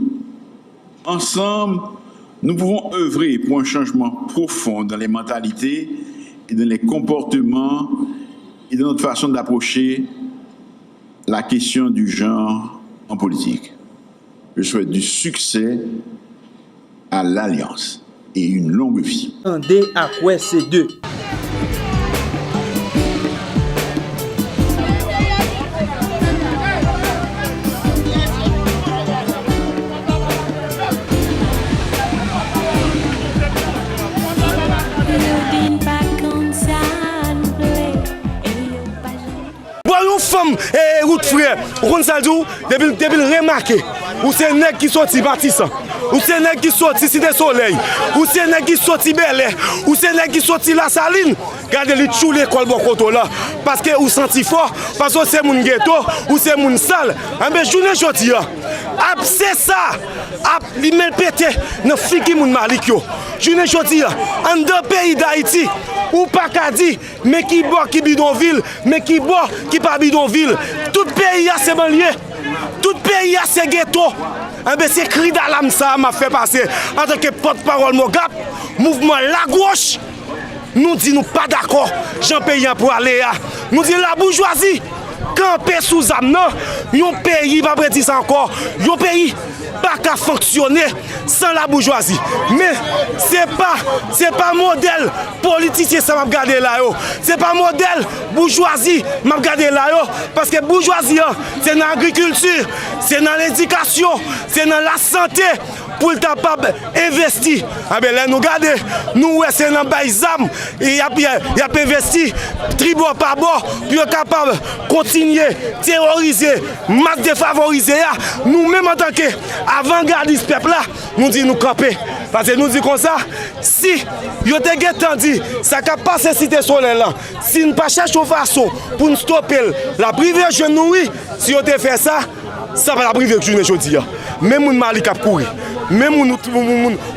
Ensemble, nous pouvons œuvrer pour un changement profond dans les mentalités et dans les comportements et dans notre façon d'approcher la question du genre en politique. Je souhaite du succès à l'Alliance et une longue vie. Tendez à quoi c'est deux. Femme et route frère, on ça dit depuis remarquer ou c'est nèg qui sorti bâtissant, ou c'est nèg qui sorti Cité Soleil, ou c'est nèg qui sorti Bel Air, ou c'est nèg qui sorti La Saline. Gardez les chou l'école bon côté là parce que ou senti fort parce que c'est mon ghetto ou c'est mon sale. Mais journée jodi c'est ça. Li men pété dans fiki moun Malik yo. Journée jodi en deux pays d'Haïti ou pas qu'à dire mais qui bon qui bidonville, mais qui bon qui pas bidonville. Tout pays a ses banlieues. Tout pays a ses ghettos. C'est cri d'alarme ça m'a fait passer en tant que porte-parole Mogap, mouvement la gauche. Nous disons pas d'accord, Jean Paysan pour aller à. Nous disons la bourgeoisie, camper sous âme, non, un pays, pas précis encore, un pays pas qu'à fonctionner sans la bourgeoisie. Mais c'est pas modèle politicien ça m'a regardé là yo. C'est pas modèle bourgeoisie m'a regardé là yo parce que bourgeoisie c'est dans l'agriculture, c'est dans l'éducation, c'est dans la santé pour être capable d'investir. Ah ben là nous regardez, nous c'est dans Baïzam et y a investi tribo par bord pour être capable de continuer terroriser, masse défavorisée. Nous même en tant que avant-gardiste peuple là, nous disons nous camper. Parce que nous disons comme ça, si vous avez dit ça n'a pas passé Cité Soleil là, si nous ne pas chercher une façon pour nous stopper la privée jeune nous, si vous avez fait ça, ça va la priver que je ne dis. Même mon Malik a couru, même mon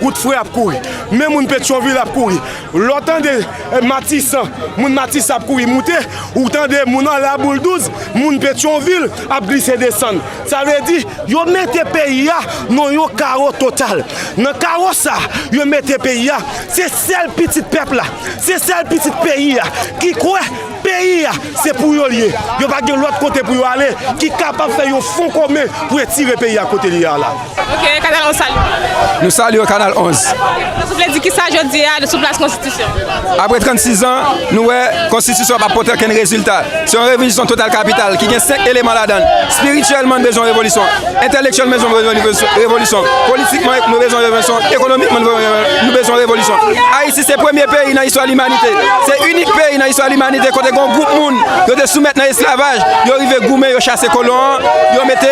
route frère a couru, même mon Pétionville a couru. L'autant de Matisse, mon Matisse a couru monter, autant de mon la boule 12, mon Pétionville a glissé descendre. Ça veut dire yo mettez pays là non yo carreau total. Dans carreau ça, yo mettez pays là, c'est seul petit peuple là, c'est seul petit pays là qui croit pays c'est pour yo lier. Yo pas de l'autre côté pour yo aller qui capable faire un fond commun pour tirer pays à côté là. OK, Canal 11 salue. Nous saluons Canal 11. Vous voulez dire qui ça aujourd'hui de sous place constitution? Après 36 ans, nous la constitution n'a pas porté aucun résultat. C'est une révolution totale capitale qui a 5 éléments là-dedans. Spirituellement, nous besoin de révolution. Intellectuellement, nous besoin de révolution. Politiquement, nous besoin de révolution. Économiquement, nous besoin de révolution. Haïti, c'est le premier pays dans l'histoire de l'humanité. C'est l'unique pays dans l'histoire de l'humanité quand un groupe de monde qui soumis à l'esclavage, ils arrivent à goumer, ils chassent les colons, ils mettent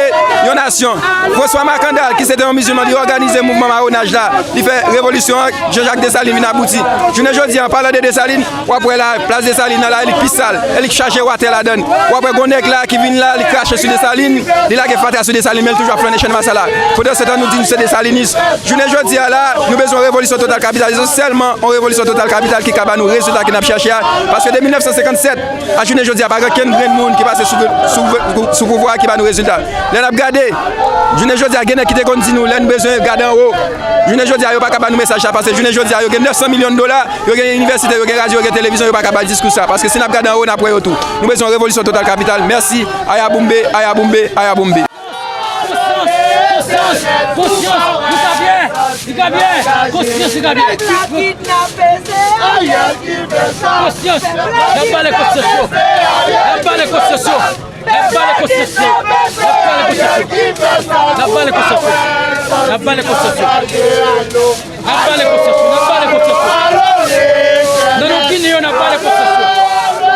une nation. François Macandal, qui c'était un musulman, il organise le mouvement marronnage là. Il fait révolution, Jean-Jacques Dessalines vient aboutir. Je ne dis en parlant de Dessalines, ou après la place Dessalines là, il est plus sale, il charge water la donne. Ou après Gondek là qui vient là, il crache sur Dessalines, il a fait fatal sur Dessalines, mais il toujours fait un chaîne là. Pendant ce temps, nous disons que c'est des salinistes. Je ne dis là, nous avons besoin de révolution totale capitale. C'est seulement une révolution totale capitale qui a nous résultat qui n'a cherché. Parce que de 1957 à journée aujourd'hui, pas qu'un grand monde qui passe sous pouvoir qui va nous résultat. Là, on a regardé, journée aujourd'hui, il y a qui te dit nous, là, nous besoin de garder en haut. Journée aujourd'hui, il n'y a pas capable de nous message parce que journée aujourd'hui, il y a 900 millions de dollars, il y a une université, il y a radio, il y a télévision, il n'y a pas capable de discuter ça. Parce que si nous regardons en haut, nous avons tout. Nous besoin de révolution totale capitale. Merci. Aya Boumbe, Aya Boumbe, Aya Boumbe. Conscience, il va bien, conscience, il va bien. Conscience, n'aime pas les constitutions, n'aime pas les constitutions, n'aime pas les constitutions, n'aime pas les constitutions, n'aime pas les constitutions, n'aime pas les constitutions, n'aime pas les constitutions, non, non, Guinée, on n'a pas les constitutions,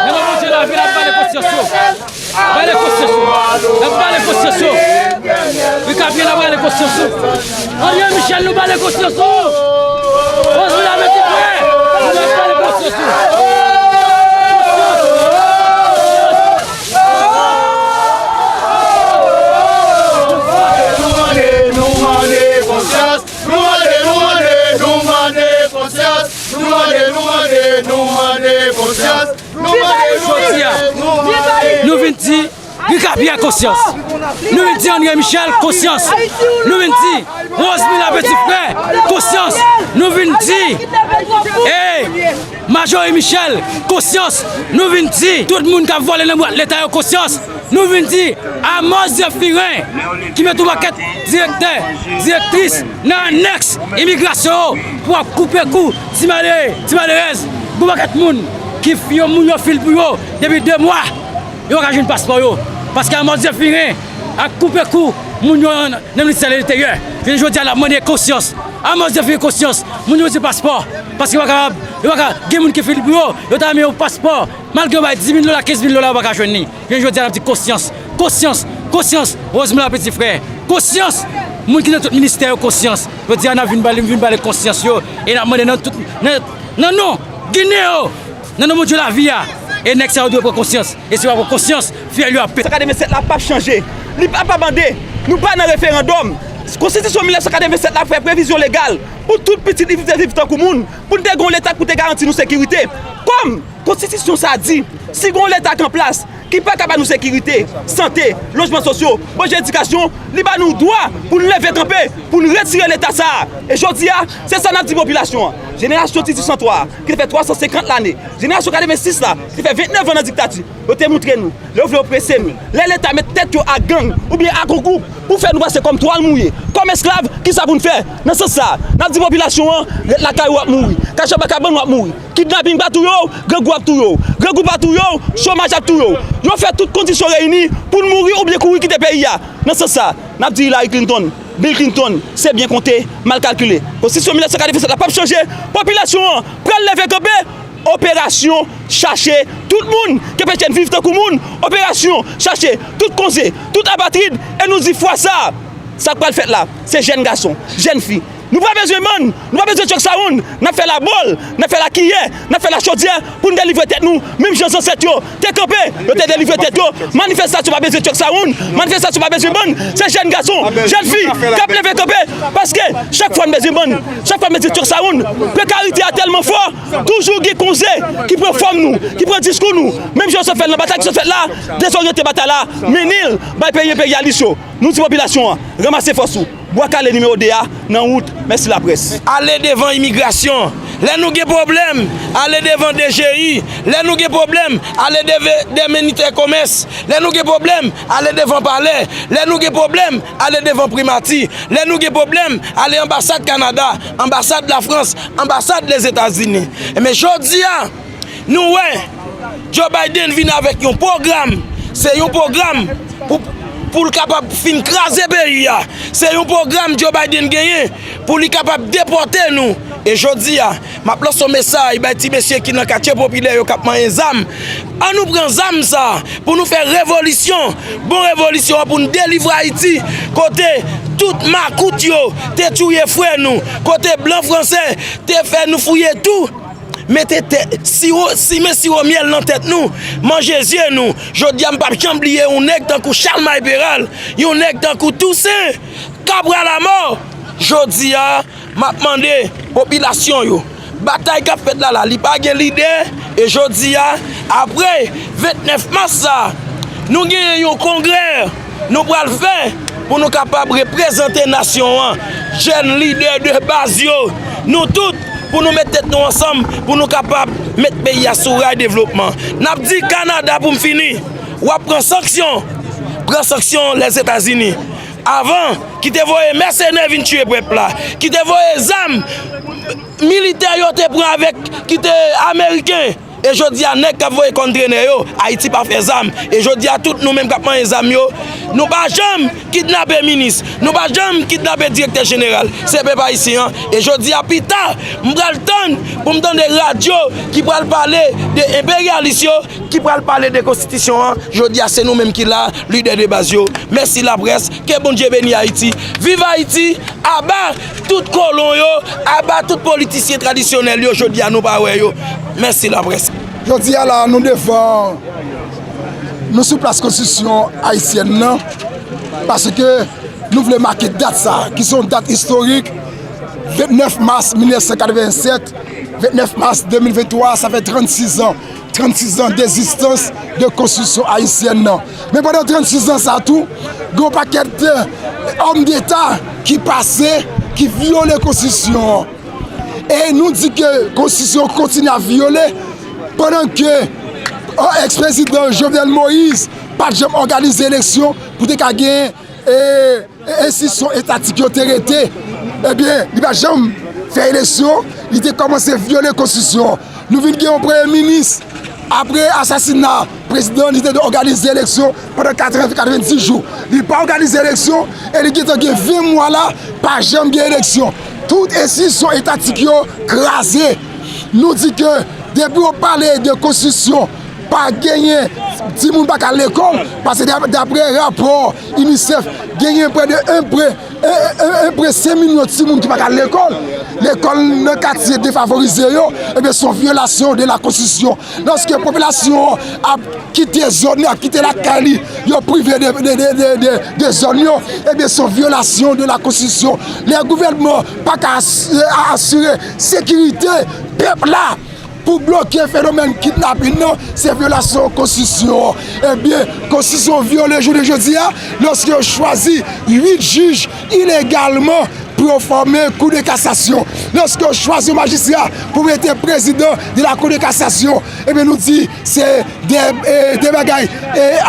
non, non, Dieu la vie, n'a pas les constitutions, pas les constitutions, n'a pas les constitutions. Oui, quand bien avoir les constitutions. Henri Michel nous bat les constitutions. On se la met prêt. On n'a pas les constitutions. Nous venons dire, nous avons bien conscience. Nous venons dire Henri Michel, conscience. Nous venons dire Rosemilla petit frère, conscience. Nous venons dire Major Michel, conscience. Nous venons dire tout le monde qui a volé l'État, conscience. Nous venons dire Amos Zephirin, qui met tout maquette directeur, directrice, dans l'annexe immigration pour couper le coup. Si malheureuse, pour maquette monde qui file pour eux depuis 2 mois. Ils ont un passeport. Parce qu'à Amos Zephirin a coupé le coup, dans le ministère de l'Intérieur. Je dis à la monnaie conscience. Amos Zephirin conscience, ils ont un passeport. Parce qu'il y a des gens qui font le bureau, ils ont mis un passeport. Malgré 10 000 $, 15 000 $, ils ne peuvent pas joindre. Je dis à la petite conscience. Conscience, conscience, Rosemilla petit frère. Conscience, les gens qui ont tout le ministère conscience. Je dis à la vie, conscience. Et la monnaie, non, Guinée, non, mon Dieu, la vie. Et next ça doit prendre conscience. Et si on a conscience, fier-lui à paix. 1987 n'a pas changé. Il n'a pas bandé. Nous pas dans le référendum. La Constitution 1987 a fait prévision légale pour toute petite vivre dans le monde, pour nous avoir l'État pour garantir nos sécurité. Comme la Constitution ça dit, si on a l'État en place, qui n'est pas capable de nous sécurité, santé, logements sociaux, bonne éducation, il a nous droit pour nous lever camper, pour nous retirer l'État ça. Et je dis, c'est ça notre population. Génération Titi 103, qui fait 350 l'année. Génération 86 là, qui fait 29 ans dans la dictature. Vous te montré nous, vous voulez oppresser nous. L'État met tête à gang ou bien à groupe pour faire nous passer comme toile mouillée. Comme esclaves, qui ça pour nous faire? Dans ce sens, notre population, la caille va mourir, Kachabakabon va mourir, kidnapping va tout, Grégou va tout, Grégou va tout, chômage va tout. Ils ont fait toutes conditions réunies pour nous mourir ou bien courir quitter le pays. Dans ce sens, nous avons dit Hillary Clinton, Bill Clinton, c'est bien compté, mal calculé. Constitution 1947 n'a pas changé. Population, prend le lever camper. Opération chercher tout le monde qui peut vivre dans le monde. Opération chercher tout conseil, toute apatride. Et nous disons fois ça. Ça quoi le fait là? C'est jeunes garçons, jeunes filles. Nous n'avons pas besoin de monde, nous n'avons pas besoin de Saoun. Nous avons fait la bolle, nous avons fait la cuillère, nous avons fait la chaudière pour nous délivrer tête nous. Même gens ancêtres, t'es campé, nous t'es délivré tête. Manifestation pas besoin de Saoun, manifestation pas besoin de monde. C'est jeunes garçons, jeunes filles, qui ont levé campé. Parce que chaque fois nous besoin de monde, chaque fois nous besoin de Saoun. Précarité est tellement fort, toujours des conseils qui prennent forme nous, qui prennent discours nous. Même gens se fait la bataille qui se fait là, désorienté bataille là, Ménil, pays à l'issue. Nous, la population, ramassez force. Bois-Calais numéro DA, dans la route, merci la presse. Allez devant l'immigration, là nous avons problème, allez devant DGI, là nous avons problème, allez devant des militaires commerce, là nous avons problème, allez devant Palais, là nous avons problème, allez devant Primati, là nous avons problème, allez ambassade Canada, ambassade de la France, ambassade des États-Unis. Mais je dis, nous, Joe Biden vient avec un programme, c'est un programme pour le capable de fin craser le pays. C'est un programme Joe Biden gagné pour le capable de déporter nous. Et je dis, je place un message, petit monsieur qui est dans le quartier populaire, qui a pris des armes. On nous prend des armes ça, pour nous faire révolution. Bonne révolution pour nous délivrer Haïti. Côté tout macoute, t'es tué frère nous. Côté blanc français, t'es fait nous fouiller tout. Mettez sirop miel dans la tête nous, mangez yeux nous. Je dis à ne pas oublier un nègre tant que Charles Maïpéral, un nègre tant que Toussaint, Cabral la mort. Je dis à m'a demandé population yo. Bataille qu'a fait là, il pas de leader, Et jodi après 29 mars nous gagnons un congrès nous pral faire pour nous capables de représenter nation jeunes leaders de base nous tous pour nous mettre tête nous ensemble pour nous capables de mettre pays à sur rail développement. N'a dit Canada pour me finir ou prend sanction les États-Unis. Avant, qui te voyait mercenaires venir tuer peuple là, qui te voyait armes militaires yo te prend avec qui te américain. Et je dis à nek qui voyait contre yo, Haïti pas fait armes. Et je dis à tous nous mêmes qui prend les armes yo, nous pas jamais kidnapper ministre, nous pas jamais kidnapper directeur général. C'est pas ici hein. Et je dis à Pita, m'bral tande pour me donner des radios qui pral parler de impérialistes qui pral parler de constitution. Je dis à c'est nous mêmes qui là, leader de base yo. Merci la presse, que bon Dieu bénisse Haïti. Vive Haïti, abat tout colon yo, abat tout politicien traditionnel yo, je dis à nous pas yo. Merci la presse. Je dis à la nous devons nous sous place constitution haïtienne non, parce que nous voulons marquer date ça, qui sont dates historiques. 29 mars 1987, 29 mars 2023, ça fait 36 ans. 36 ans d'existence de constitution haïtienne. Non. Mais pendant 36 ans, ça tout, il y a un paquet d'hommes d'État qui passaient, qui violent la constitution. Et nous dit que la constitution continue à violer pendant que l'ex-président Jovenel Moïse n'a pas jamais organisé l'élection pour gagner et institution étatique qui a été. Eh bien, il n'a pas jamais fait l'élection, il a commencé à violer la constitution. Nous venons de un premier ministre. Après l'assassinat, le président a organisé l'élection pendant 90 jours. Il n'a pas organisé l'élection et il a eu 20 mois là, pas jamais d'élection. Toutes les institutions étatiques crasées. Nous disons que depuis on parle de constitution, pas gagné, si on pas à l'école, parce que d'après rapport UNICEF, gagné près de 5 millions de si qui pas à l'école. L'école dans le quartier défavorisé, et bien son violation de la constitution. Lorsque la population a quitté la zone, a quitté la Cali, ils ont privé de zones, et bien son violation de la constitution. Les gouvernements pas qu'à assurer la sécurité peuple là. Pour bloquer le phénomène kidnapping, c'est violation de la Constitution. Eh bien, la Constitution violée aujourd'hui, lorsqu'on choisit 8 juges illégalement pour former Cour de cassation. Lorsqu'on choisit un magistrat pour être président de la Cour de cassation, eh bien, nous dit c'est des bagailles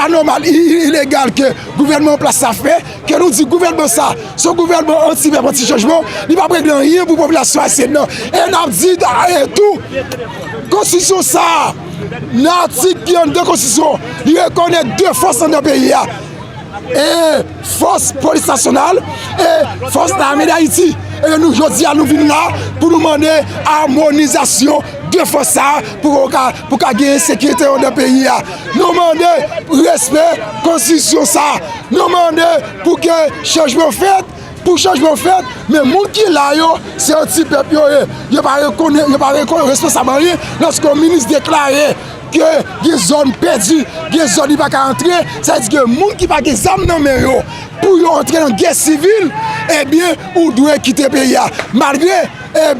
anomales, illégales que le gouvernement place ça fait, que nous dit gouvernement ça, ce gouvernement anti-changement, il ne va pas régler rien pour la population haïtienne. Et nous dit tout. Constitution ça, l'article de Constitution, il reconnaît 2 forces dans le pays. Et force police nationale et force d'armée d'Haïti. Et nous, aujourd'hui, nous venons là pour nous demander harmonisation de forces pour gagner la sécurité dans le pays. Nous demandons respect de la Constitution ça. Nous demandons pour que changement fait. Pour changement fait, mais les gens qui là, c'est un petit peuple, il ne pas reconnaître responsable rien. Lorsque le ministre déclarait que les zones perdues, les zones qui ne peuvent pas entrer, ça veut dire que les gens qui n'ont pas des armes dans les mains, pour entrer dans la guerre civile, eh bien, on doit quitter le pays. Malgré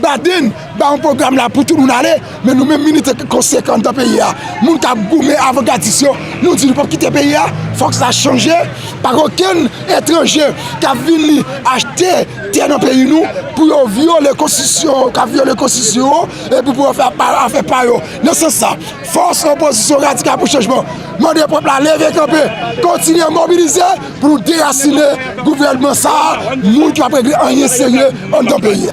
Baden, un programme là pour tout le monde aller, mais nous-mêmes, militaires conséquents dans le pays. Les gens qui ont goumé avant l'addition, nous disons pour quitter le pays, il faut que ça change. Par aucun étranger qui a venu acheter terre dans le pays nous pour violer la Constitution, et pour pouvoir faire part. Dans ce sens, force opposition radicale pour le changement. Demandez au peuple à lever camper, continuer à mobiliser pour nous déraciner le gouvernement ça, nous qui avons régler rien sérieux dans le pays.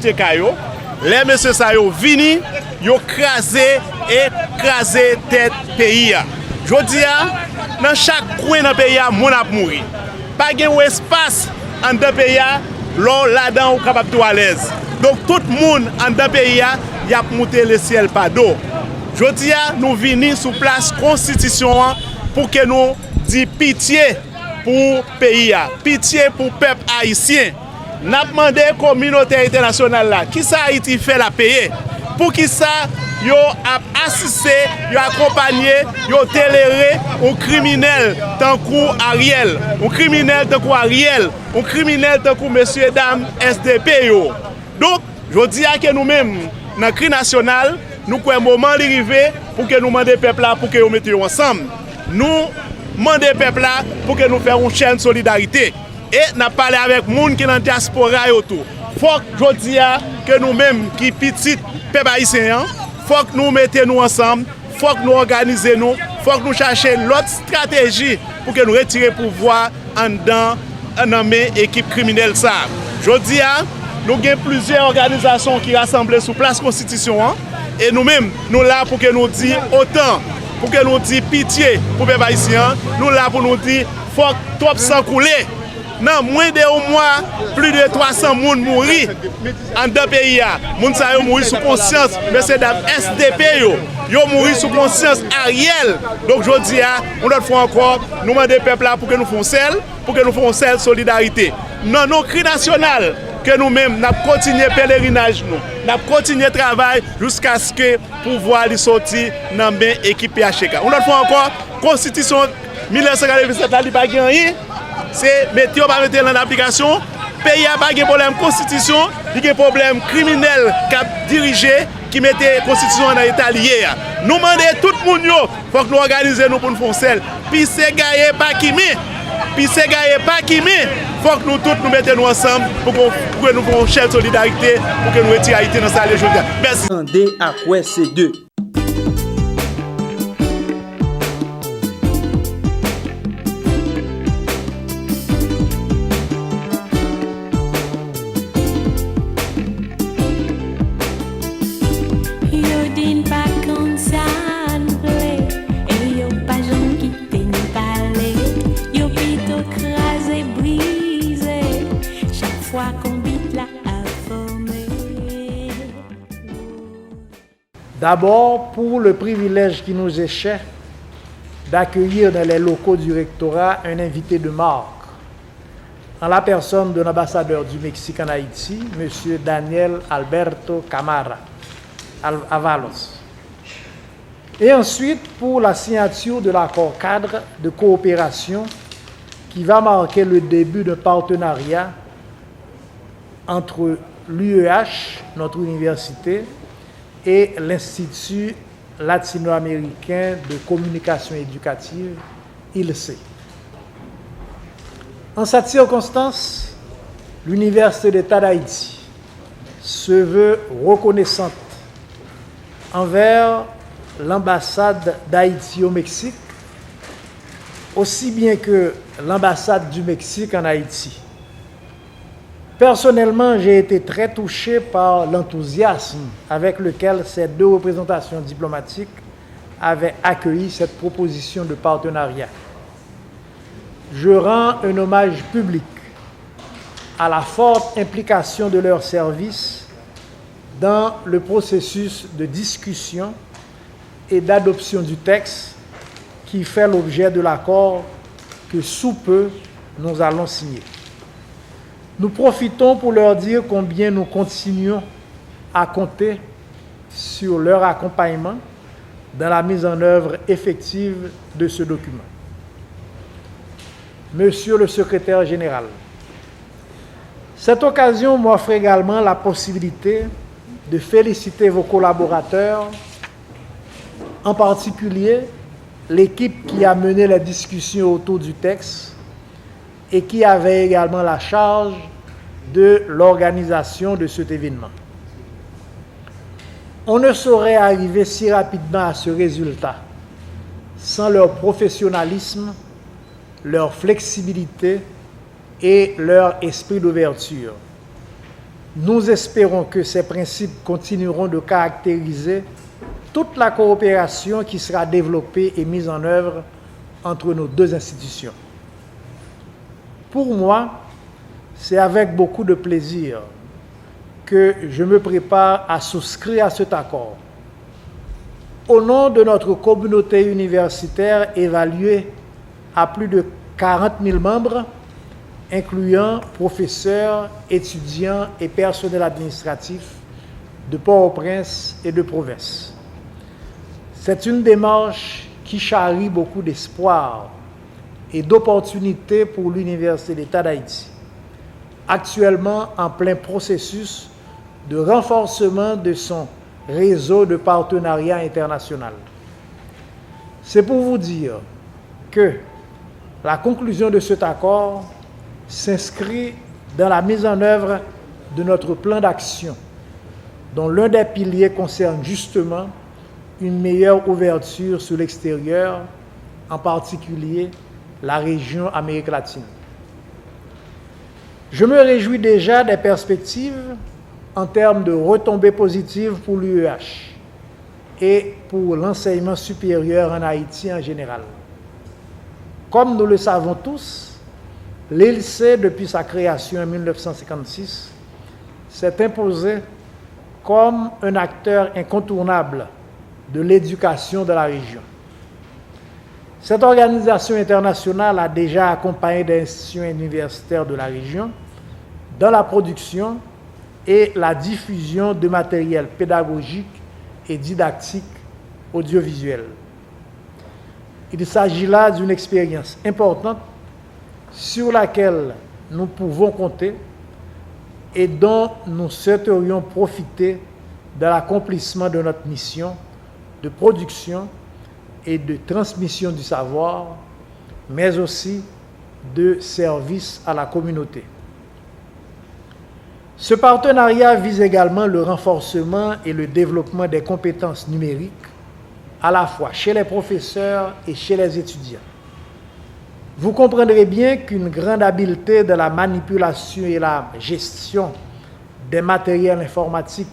Les messieurs ça yo vini, yo écrasé tête pays. Je dis dans chaque coin dans le pays, mon a mouri. Pas de espace en deux pays, l'on là-dedans est capable de à l'aise. Donc tout le monde en deux pays, il a monté le ciel pas d'eau. Je dis nous venons sous place constitution pour que nous disions pitié pour le pays, pitié pour le peuple haïtien. Nous avons demandé à la communauté internationale là, qui ça Haïti fait la payer, pour qui ça yo a assisté, yo accompagné, yo toléré un criminel tant qu'Ariel, un criminel tant qu'Ariel, un criminel tant que monsieur dame SDP yo. Donc, je dis à que nous-mêmes dans le cri national, nous avons un moment d'arriver pour que nous demandions peuple là pour que nous mettions ensemble. Nous demandons peuple là pour que nous fassions une chaîne de solidarité. Et nous parlons avec les gens qui sont dans la diaspora et autour. Il faut que je dise que nous-mêmes, qui sommes petits peuple haïtien, il faut que nous mettions nous ensemble, il faut que nous organisions nous, il faut que nous cherchions l'autre stratégie pour que nous retirions le pouvoir en dedans l'équipe criminelle. Je dis, nous avons plusieurs organisations qui rassemblent sous place Constitution. Et nous-mêmes, nous là pour que nous disions autant, pour que nous disions pitié pour les haïtiens, nous là pour nous dire qu'il faut que trop sang couler. Dans moins de un mois, plus de 300 personnes mourent en deux pays. Les gens mourent sous conscience, mais c'est dans SDP. Ils mourent sous conscience Ariel. Donc je dis, on doit faire encore, nous demandons au peuple pour que nous fassions celle solidarité. Dans nos cris nationaux, que nous-mêmes, nous continuons le pèlerinage, nous continuons le travail jusqu'à ce que le pouvoir sortir dans l'équipe PHK. On doit faire encore, Constitution 1947, il n'y a pas de rien. C'est mettre en application. Le pays n'a pas de problème de constitution, il y a un problème criminel qui a dirigé, qui mettait la constitution dans l'état lié. Nous demandons tout le monde, il faut que nous organisions pour nous faire celle. Puis c'est gagné pas qui met. Il faut que nous tous nous mettions ensemble pour que nous fassions une chaîne de solidarité, pour que nous retirions Haïti dans sa légion. Merci. Attendez à quoi c'est deux. D'abord, pour le privilège qui nous est cher d'accueillir dans les locaux du rectorat un invité de marque, en la personne de l'ambassadeur du Mexique en Haïti, M. Daniel Alberto Camara Avalos. Et ensuite, pour la signature de l'accord cadre de coopération qui va marquer le début d'un partenariat entre l'UEH, notre université, et l'Institut latino-américain de communication éducative, ILC. En cette circonstance, l'Université d'État d'Haïti se veut reconnaissante envers l'ambassade d'Haïti au Mexique, aussi bien que l'ambassade du Mexique en Haïti. Personnellement, j'ai été très touché par l'enthousiasme avec lequel ces deux représentations diplomatiques avaient accueilli cette proposition de partenariat. Je rends un hommage public à la forte implication de leurs services dans le processus de discussion et d'adoption du texte qui fait l'objet de l'accord que sous peu nous allons signer. Nous profitons pour leur dire combien nous continuons à compter sur leur accompagnement dans la mise en œuvre effective de ce document. Monsieur le secrétaire général, cette occasion m'offre également la possibilité de féliciter vos collaborateurs, en particulier l'équipe qui a mené la discussion autour du texte et qui avait également la charge de l'organisation de cet événement. On ne saurait arriver si rapidement à ce résultat sans leur professionnalisme, leur flexibilité et leur esprit d'ouverture. Nous espérons que ces principes continueront de caractériser toute la coopération qui sera développée et mise en œuvre entre nos deux institutions. Pour moi, c'est avec beaucoup de plaisir que je me prépare à souscrire à cet accord. Au nom de notre communauté universitaire évaluée à plus de 40 000 membres, incluant professeurs, étudiants et personnel administratif de Port-au-Prince et de province. C'est une démarche qui charrie beaucoup d'espoir et d'opportunités pour l'Université d'État d'Haïti, actuellement en plein processus de renforcement de son réseau de partenariat international. C'est pour vous dire que la conclusion de cet accord s'inscrit dans la mise en œuvre de notre plan d'action, dont l'un des piliers concerne justement une meilleure ouverture sur l'extérieur, en particulier la région Amérique latine. Je me réjouis déjà des perspectives en termes de retombées positives pour l'UEH et pour l'enseignement supérieur en Haïti en général. Comme nous le savons tous, l'ILSE, depuis sa création en 1956, s'est imposé comme un acteur incontournable de l'éducation de la région. Cette organisation internationale a déjà accompagné des institutions universitaires de la région dans la production et la diffusion de matériel pédagogique et didactique audiovisuel. Il s'agit là d'une expérience importante sur laquelle nous pouvons compter et dont nous souhaiterions profiter de l'accomplissement de notre mission de production et de transmission du savoir, mais aussi de service à la communauté. Ce partenariat vise également le renforcement et le développement des compétences numériques, à la fois chez les professeurs et chez les étudiants. Vous comprendrez bien qu'une grande habileté de la manipulation et la gestion des matériels informatiques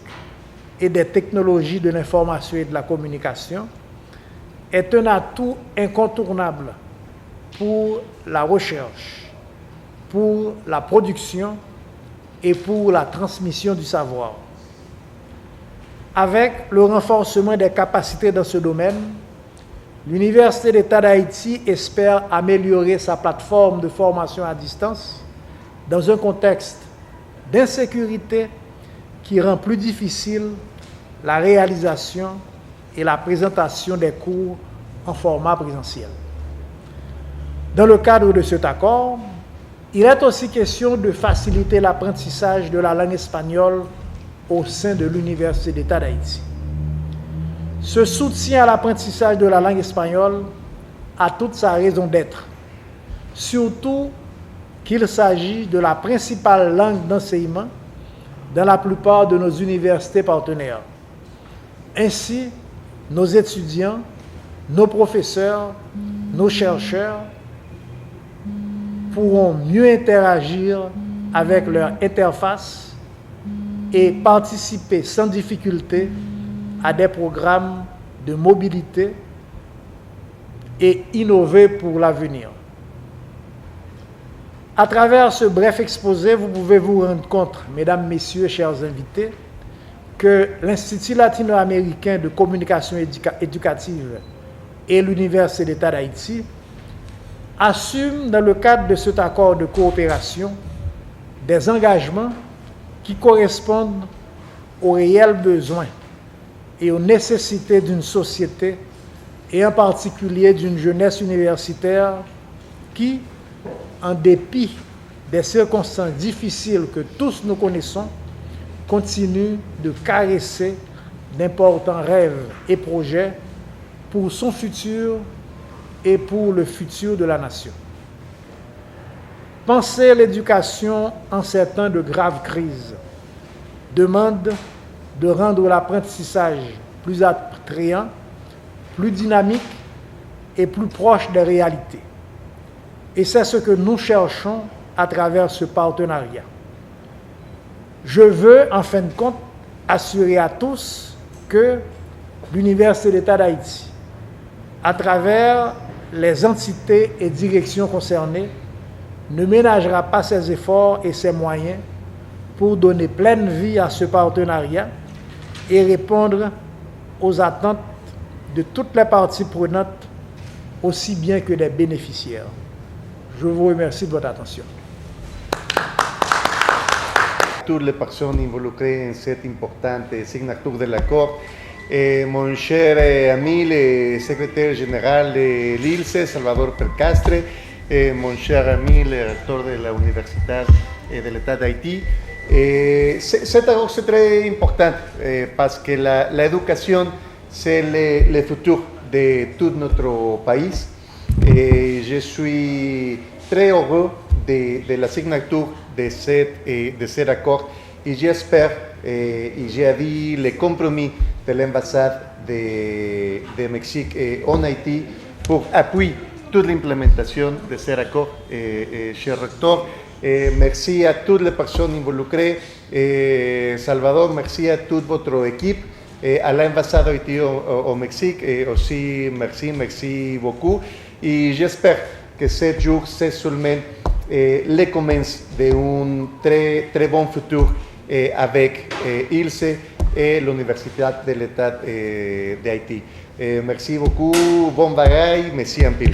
et des technologies de l'information et de la communication est un atout incontournable pour la recherche, pour la production et pour la transmission du savoir. Avec le renforcement des capacités dans ce domaine, l'Université d'État d'Haïti espère améliorer sa plateforme de formation à distance dans un contexte d'insécurité qui rend plus difficile la réalisation et la présentation des cours en format présentiel. Dans le cadre de cet accord, il est aussi question de faciliter l'apprentissage de la langue espagnole au sein de l'Université d'État d'Haïti. Ce soutien à l'apprentissage de la langue espagnole a toute sa raison d'être, surtout qu'il s'agit de la principale langue d'enseignement dans la plupart de nos universités partenaires. Ainsi, nos étudiants, nos professeurs, nos chercheurs pourront mieux interagir avec leur interface et participer sans difficulté à des programmes de mobilité et innover pour l'avenir. À travers ce bref exposé, vous pouvez vous rendre compte, mesdames, messieurs, chers invités, que l'Institut latino-américain de communication éducative et l'Université d'État d'Haïti assument dans le cadre de cet accord de coopération des engagements qui correspondent aux réels besoins et aux nécessités d'une société et en particulier d'une jeunesse universitaire qui, en dépit des circonstances difficiles que tous nous connaissons, continue de caresser d'importants rêves et projets pour son futur et pour le futur de la nation. Penser l'éducation en ces temps de graves crises demande de rendre l'apprentissage plus attrayant, plus dynamique et plus proche des réalités. Et c'est ce que nous cherchons à travers ce partenariat. Je veux, en fin de compte, assurer à tous que l'Université d'État d'Haïti, à travers les entités et directions concernées, ne ménagera pas ses efforts et ses moyens pour donner pleine vie à ce partenariat et répondre aux attentes de toutes les parties prenantes, aussi bien que des bénéficiaires. Je vous remercie de votre attention. Toutes les personnes involucrées en cette importante signature de l'accord. Mon cher ami, le secrétaire général de l'ILSE, Salvador Percastre, mon cher ami, le recteur de l'Université de l'État d'Haïti. Cet accord c'est très important parce que l'éducation c'est le futur de tout notre pays. Et je suis très heureux de la signature de cet accord et j'espère et j'ai vu le compromis de l'ambassade de Mexique en Haïti pour appuyer toute l'implémentation de cet accord, cher recteur. Merci à toutes les personnes involucrées. Salvador, merci à toute votre équipe. À l'ambassade d'Haïti au Mexique, et aussi merci beaucoup. Et j'espère que ce jour, c'est seulement le commencement d'un très bon futur avec ILSE et l'Université de l'État d'Haïti. Merci beaucoup, bon bagaille, merci un peu.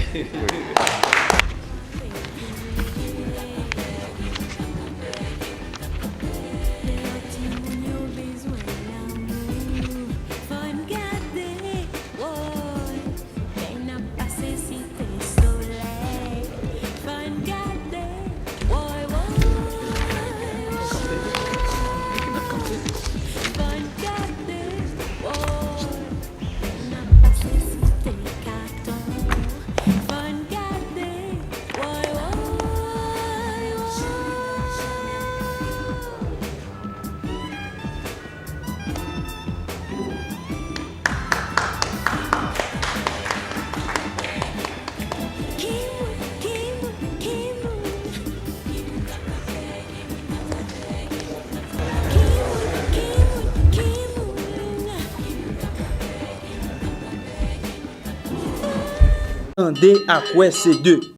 Attendez à quoi c'est deux.